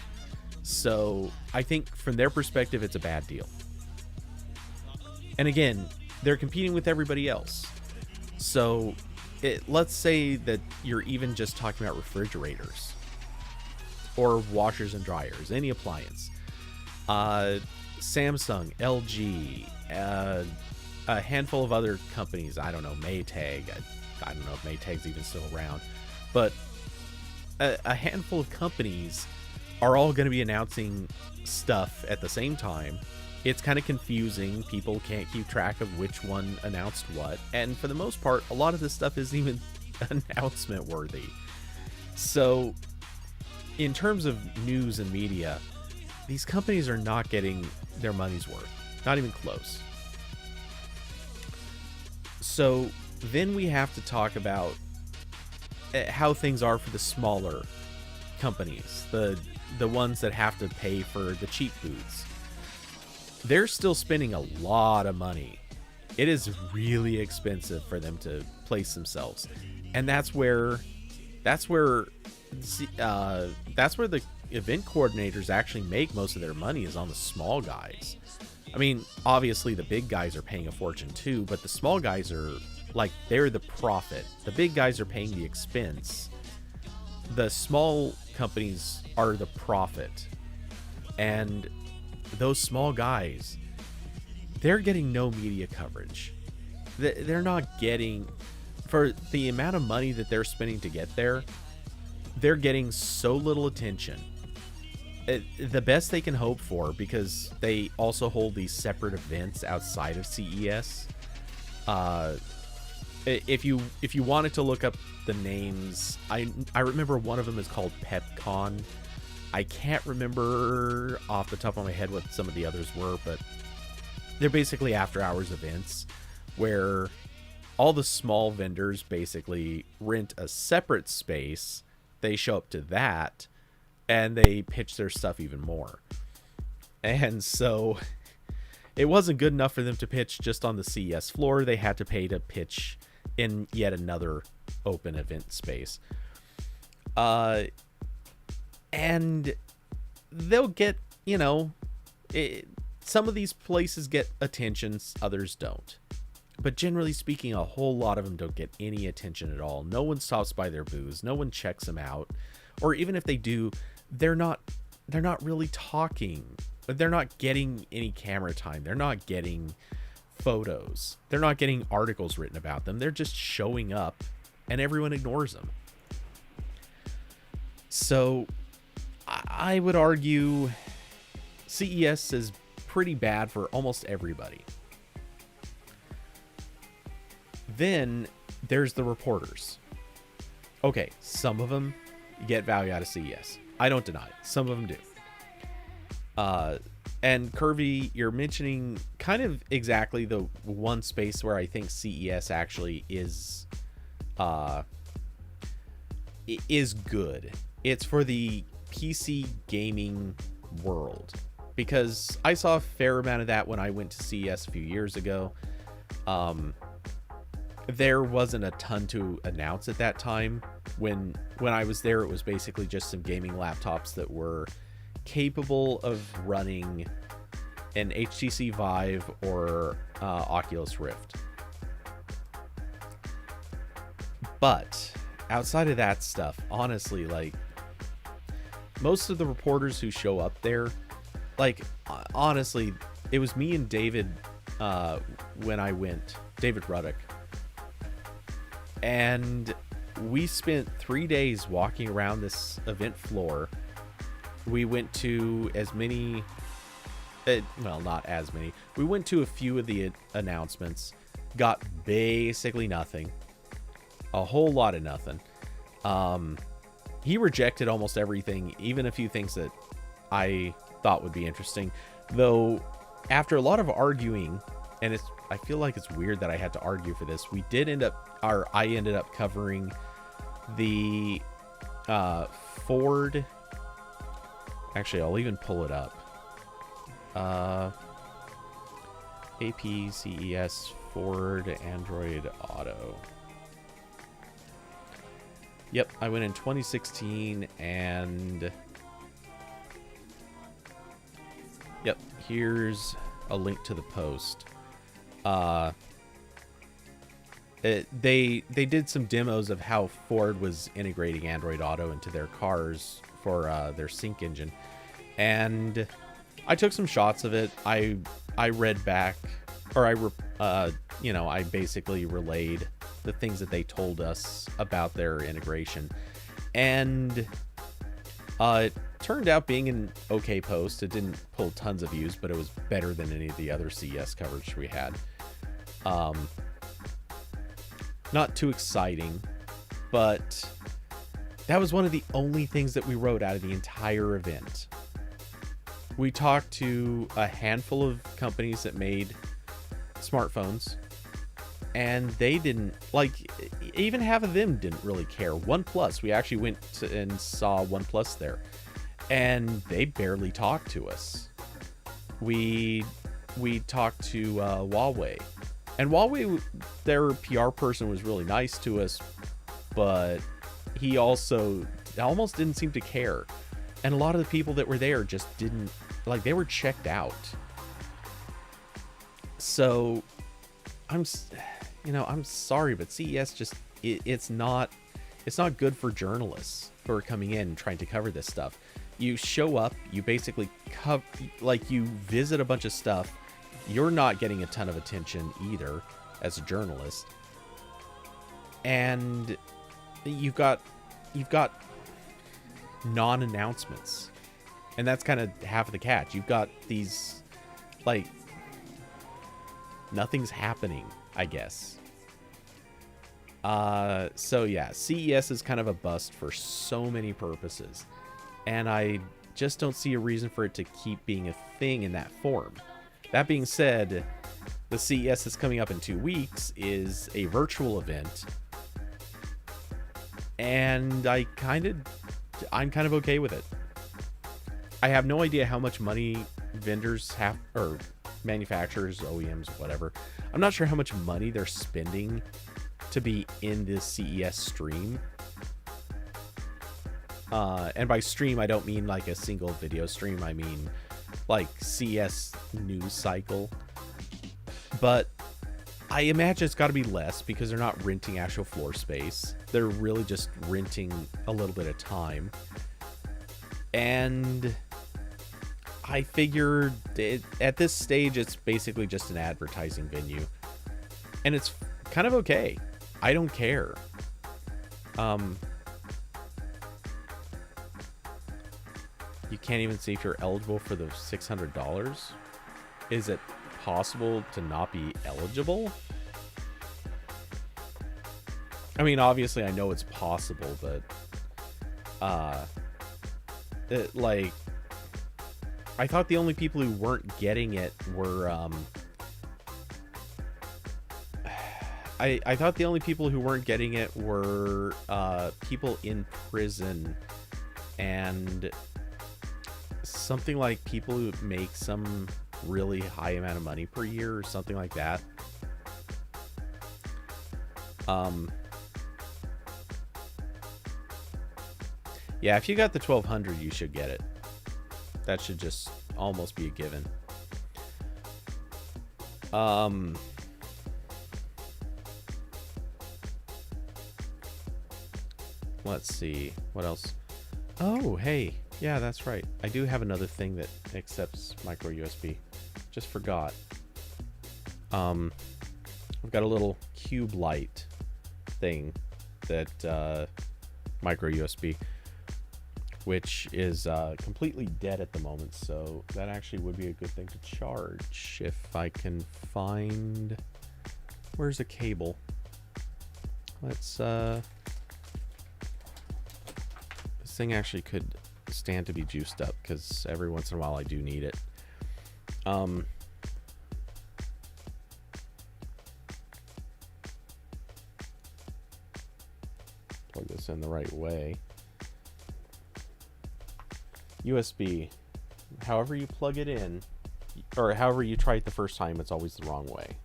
So I think from their perspective, it's a bad deal. And again, they're competing with everybody else. So let's say that you're even just talking about refrigerators or washers and dryers, any appliance. Samsung, LG, a handful of other companies. I don't know, Maytag. I don't know if Maytag's even still around. But a handful of companies are all going to be announcing stuff at the same time. It's kind of confusing. People can't keep track of which one announced what. And for the most part, a lot of this stuff isn't even announcement worthy. So, in terms of news and media, these companies are not getting their money's worth. Not even close. So, then we have to talk about how things are for the smaller companies, the ones that have to pay for the cheap booths. They're still spending a lot of money. It is really expensive for them to place themselves, and that's where the event coordinators actually make most of their money, is on the small guys. I mean, obviously the big guys are paying a fortune too, but the small guys are like, they're the profit. The big guys are paying the expense. The small companies are the profit. And those small guys, they're getting no media coverage. They're not getting, for the amount of money that they're spending to get there, they're getting so little attention. The best they can hope for, because they also hold these separate events outside of CES. If you wanted to look up the names, I remember one of them is called PepCon. I can't remember off the top of my head what some of the others were, but they're basically after hours events where all the small vendors basically rent a separate space. They show up to that and they pitch their stuff even more. And so it wasn't good enough for them to pitch just on the CES floor. They had to pay to pitch in yet another open event space. And they'll get, some of these places get attention, others don't. But generally speaking, a whole lot of them don't get any attention at all. No one stops by their booths. No one checks them out. Or even if they do, they're not really talking. They're not getting any camera time. They're not getting photos. They're not getting articles written about them. They're just showing up and everyone ignores them. So I would argue CES is pretty bad for almost everybody. Then there's the reporters. Okay, some of them get value out of CES. I don't deny it. Some of them do. And Curvy, you're mentioning kind of exactly the one space where I think CES actually is good. It's for the PC gaming world, because I saw a fair amount of that when I went to CES a few years ago. There wasn't a ton to announce at that time. When I was there, it was basically just some gaming laptops that were capable of running an HTC Vive or Oculus Rift. But outside of that stuff, honestly, like, most of the reporters who show up there, like, honestly, it was me and David when I went, David Ruddock, and we spent 3 days walking around this event floor. We went to as many, well, not as many. We went to a few of the announcements, got basically nothing, a whole lot of nothing. He rejected almost everything, even a few things that I thought would be interesting. Though, after a lot of arguing, and I feel like it's weird that I had to argue for this, I ended up covering the Ford. Actually, I'll even pull it up. APCES Ford Android Auto. Yep, I went in 2016, and yep, here's a link to the post. They did some demos of how Ford was integrating Android Auto into their cars for their sync engine, and I took some shots of it. I read back, or I basically relayed the things that they told us about their integration, and it turned out being an okay post. It didn't pull tons of views, but it was better than any of the other CES coverage we had. Not too exciting, but that was one of the only things that we wrote out of the entire event. We talked to a handful of companies that made smartphones, and they didn't, like, even half of them didn't really care. OnePlus, we actually went and saw OnePlus there, and they barely talked to us. We talked to Huawei, and Huawei, their PR person was really nice to us, but he also almost didn't seem to care. And a lot of the people that were there just didn't, like, they were checked out. So I'm sorry, but CES just, it's not good for journalists who are coming in and trying to cover this stuff. You show up, you basically you visit a bunch of stuff. You're not getting a ton of attention either as a journalist. And you've got non-announcements, and that's kind of half of the catch. You've got these, like, nothing's happening, I guess. So yeah, CES is kind of a bust for so many purposes, and I just don't see a reason for it to keep being a thing in that form. That being said, the CES that's coming up in 2 weeks is a virtual event, and I'm kind of okay with it. I have no idea how much money vendors have, or manufacturers, OEMs, whatever. I'm not sure how much money they're spending to be in this CES stream. And by stream, I don't mean like a single video stream. I mean like CES news cycle. But I imagine it's got to be less because they're not renting actual floor space. They're really just renting a little bit of time. And I figured at this stage, it's basically just an advertising venue. And it's kind of okay. I don't care. You can't even see if you're eligible for the $600. Is it possible to not be eligible? I mean, obviously I know it's possible, but I thought the only people who weren't getting it were I thought the only people who weren't getting it were people in prison and something like people who make some really high amount of money per year or something like that. Yeah, if you got the 1200, you should get it. That should just almost be a given. Let's see what else. Oh, hey, yeah, that's right. I do have another thing that accepts micro USB. Just forgot. I've got a little cube light thing that micro USB, which is completely dead at the moment, so that actually would be a good thing to charge if I can find... Where's the cable? Let's this thing actually could stand to be juiced up because every once in a while I do need it. Plug this in the right way. USB, however you plug it in, or however you try it the first time, it's always the wrong way.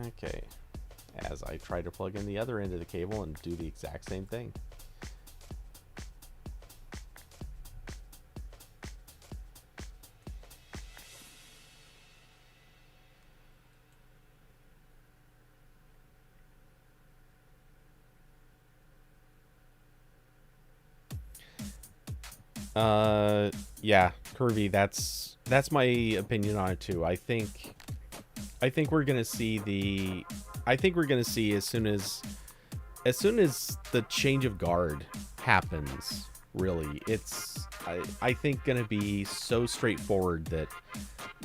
Okay, as I try to plug in the other end of the cable and do the exact same thing. Yeah, Curvy, that's my opinion on it too. I think we're gonna see as soon as the change of guard happens, really, it's I think gonna be so straightforward that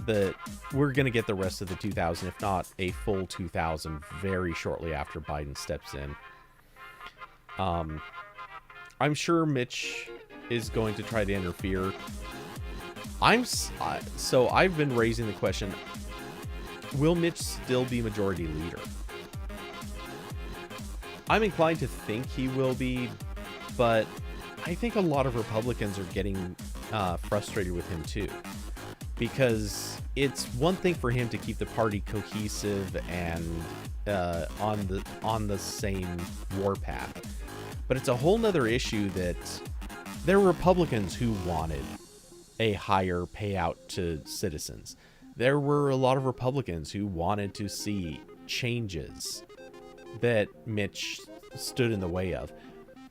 that we're going to get the rest of the 2000, if not a full 2000, very shortly after Biden steps in. I'm sure Mitch is going to try to interfere. So I've been raising the question, will Mitch still be majority leader? I'm inclined to think he will be, but I think a lot of Republicans are getting frustrated with him too, because it's one thing for him to keep the party cohesive and on the same warpath, but it's a whole nother issue that there were Republicans who wanted a higher payout to citizens. There were a lot of Republicans who wanted to see changes that Mitch stood in the way of.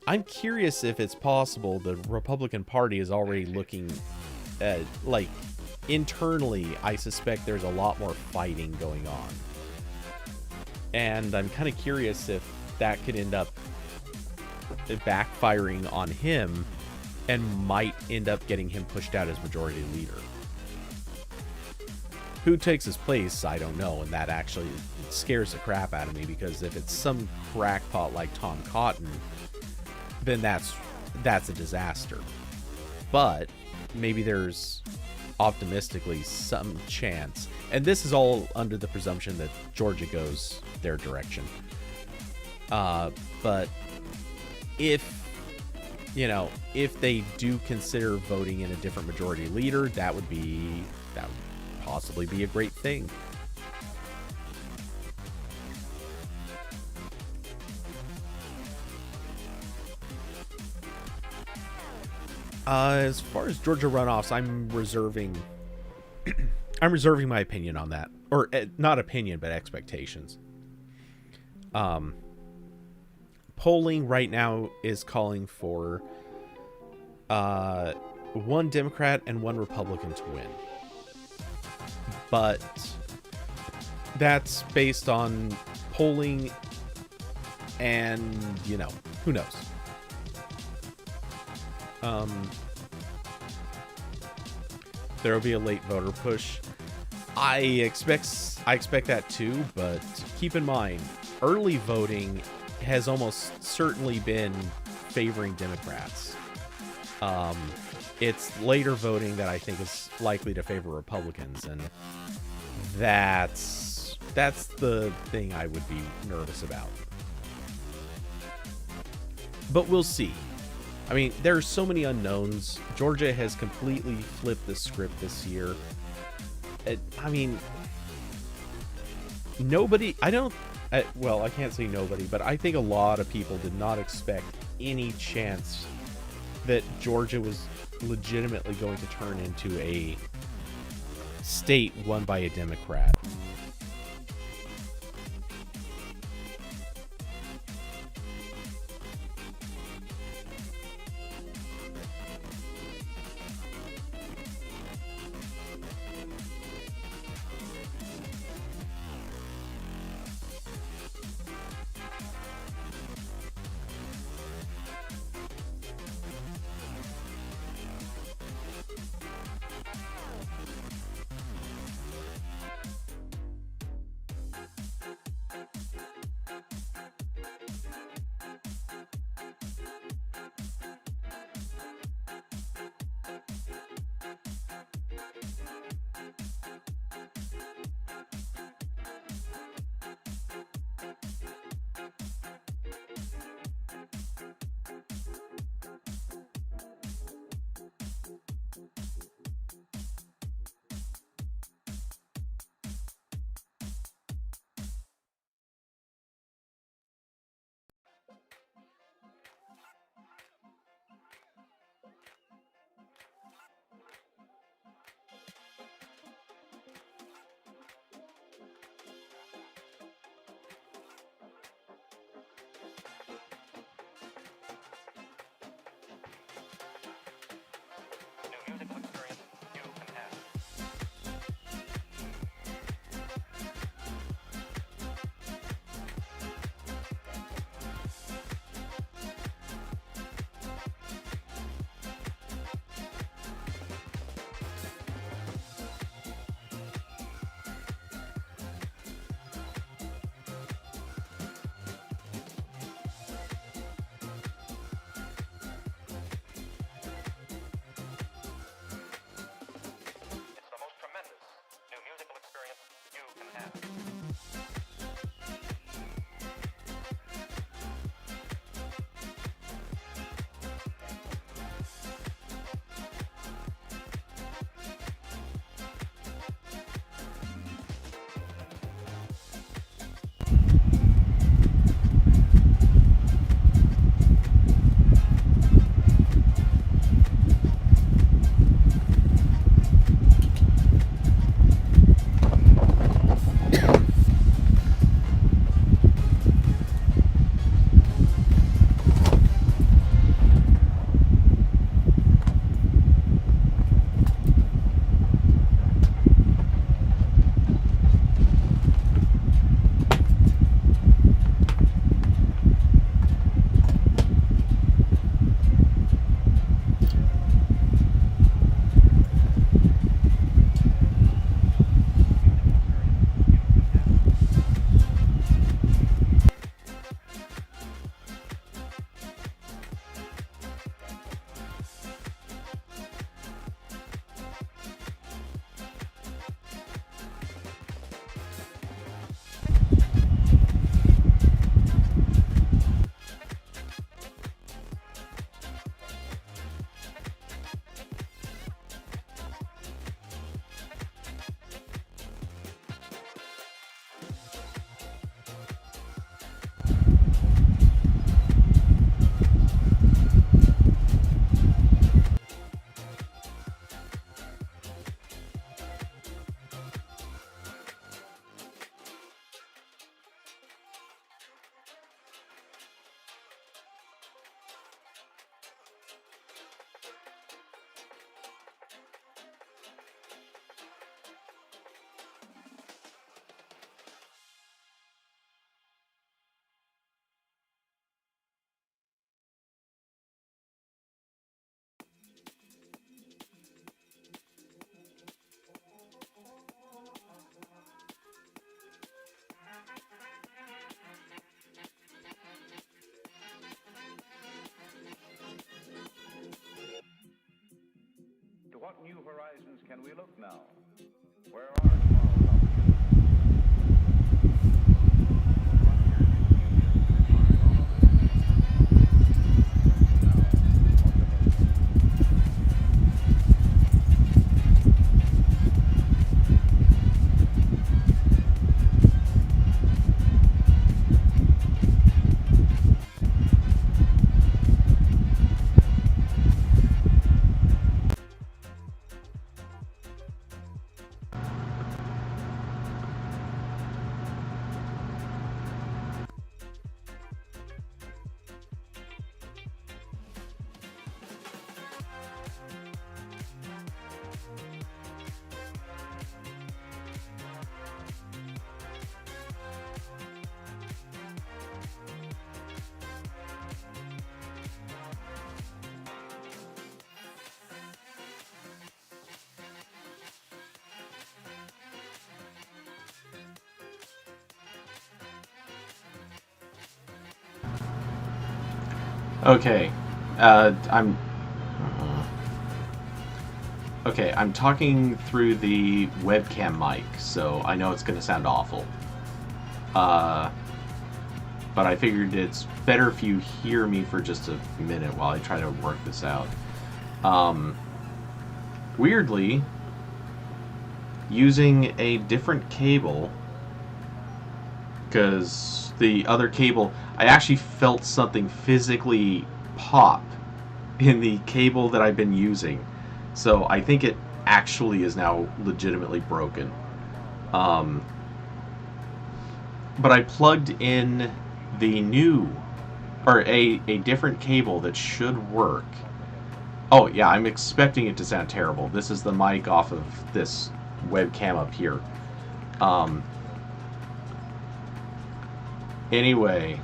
I'm curious if it's possible the Republican Party is already looking at, like, internally, I suspect there's a lot more fighting going on. And I'm kind of curious if that could end up backfiring on him and might end up getting him pushed out as majority leader. Who takes his place, I don't know, and that actually scares the crap out of me, because if it's some crackpot like Tom Cotton, then that's a disaster. But maybe there's optimistically some chance, and this is all under the presumption that Georgia goes their direction. But if they do consider voting in a different majority leader, that would possibly be a great thing. As far as Georgia runoffs, I'm reserving my opinion on that, or not opinion, but expectations. Polling right now is calling for one Democrat and one Republican to win, but that's based on polling, and who knows. There will be a late voter push. I expect that too, but keep in mind, early voting has almost certainly been favoring Democrats. It's later voting that I think is likely to favor Republicans, and that's the thing I would be nervous about. But we'll see. I mean, there are so many unknowns. Georgia has completely flipped the script this year. I can't say nobody, but I think a lot of people did not expect any chance that Georgia was legitimately going to turn into a state won by a Democrat. what new horizons can we look now? Where are tomorrow's Okay, I'm talking through the webcam mic, so I know it's going to sound awful. But I figured it's better if you hear me for just a minute while I try to work this out. Weirdly, using a different cable, because the other cable, I actually felt something physically pop in the cable that I've been using. So I think it actually is now legitimately broken. But I plugged in the new, or a different cable that should work. Oh yeah, I'm expecting it to sound terrible. This is the mic off of this webcam up here. Anyway,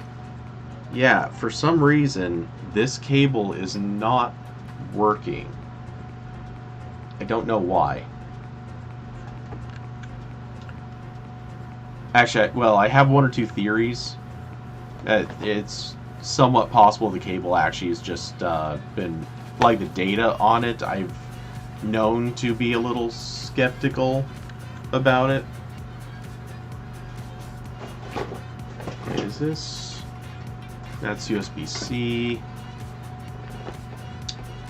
yeah, for some reason, this cable is not working. I don't know why. Actually, well, I have one or two theories. It's somewhat possible the cable actually has just been, like the data on it, I've known to be a little skeptical about it. What is this? That's USB-C.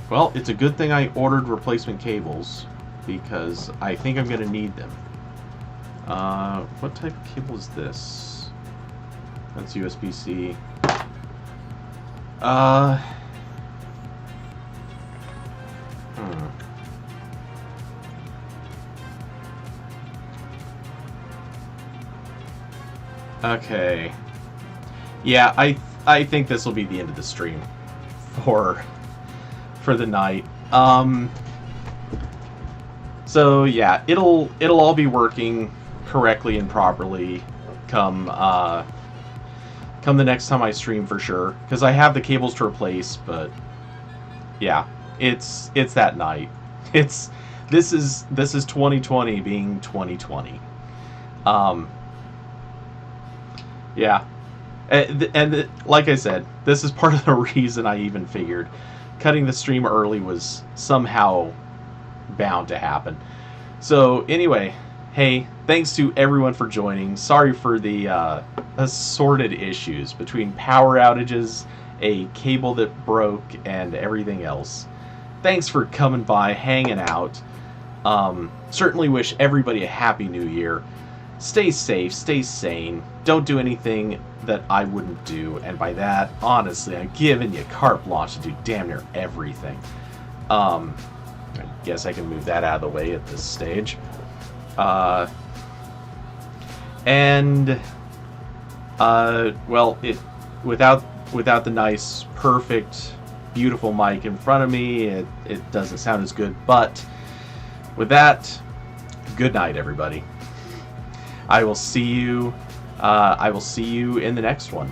Well, it's a good thing I ordered replacement cables, because I think I'm going to need them. What type of cable is this? That's USB-C. Okay. Yeah, I think this will be the end of the stream for the night. So yeah, it'll all be working correctly and properly come the next time I stream for sure, because I have the cables to replace. But yeah, it's that night. This is 2020 being 2020. Yeah. And like I said, this is part of the reason I even figured cutting the stream early was somehow bound to happen. So anyway, hey, thanks to everyone for joining. Sorry for the assorted issues between power outages, a cable that broke, and everything else. Thanks for coming by, hanging out. Certainly wish everybody a happy new year. Stay safe, stay sane. Don't do anything that I wouldn't do, and by that, honestly, I'm giving you carte blanche to do damn near everything. I guess I can move that out of the way at this stage. Well, without the nice, perfect, beautiful mic in front of me, it doesn't sound as good. But with that, good night, everybody. I will see you in the next one.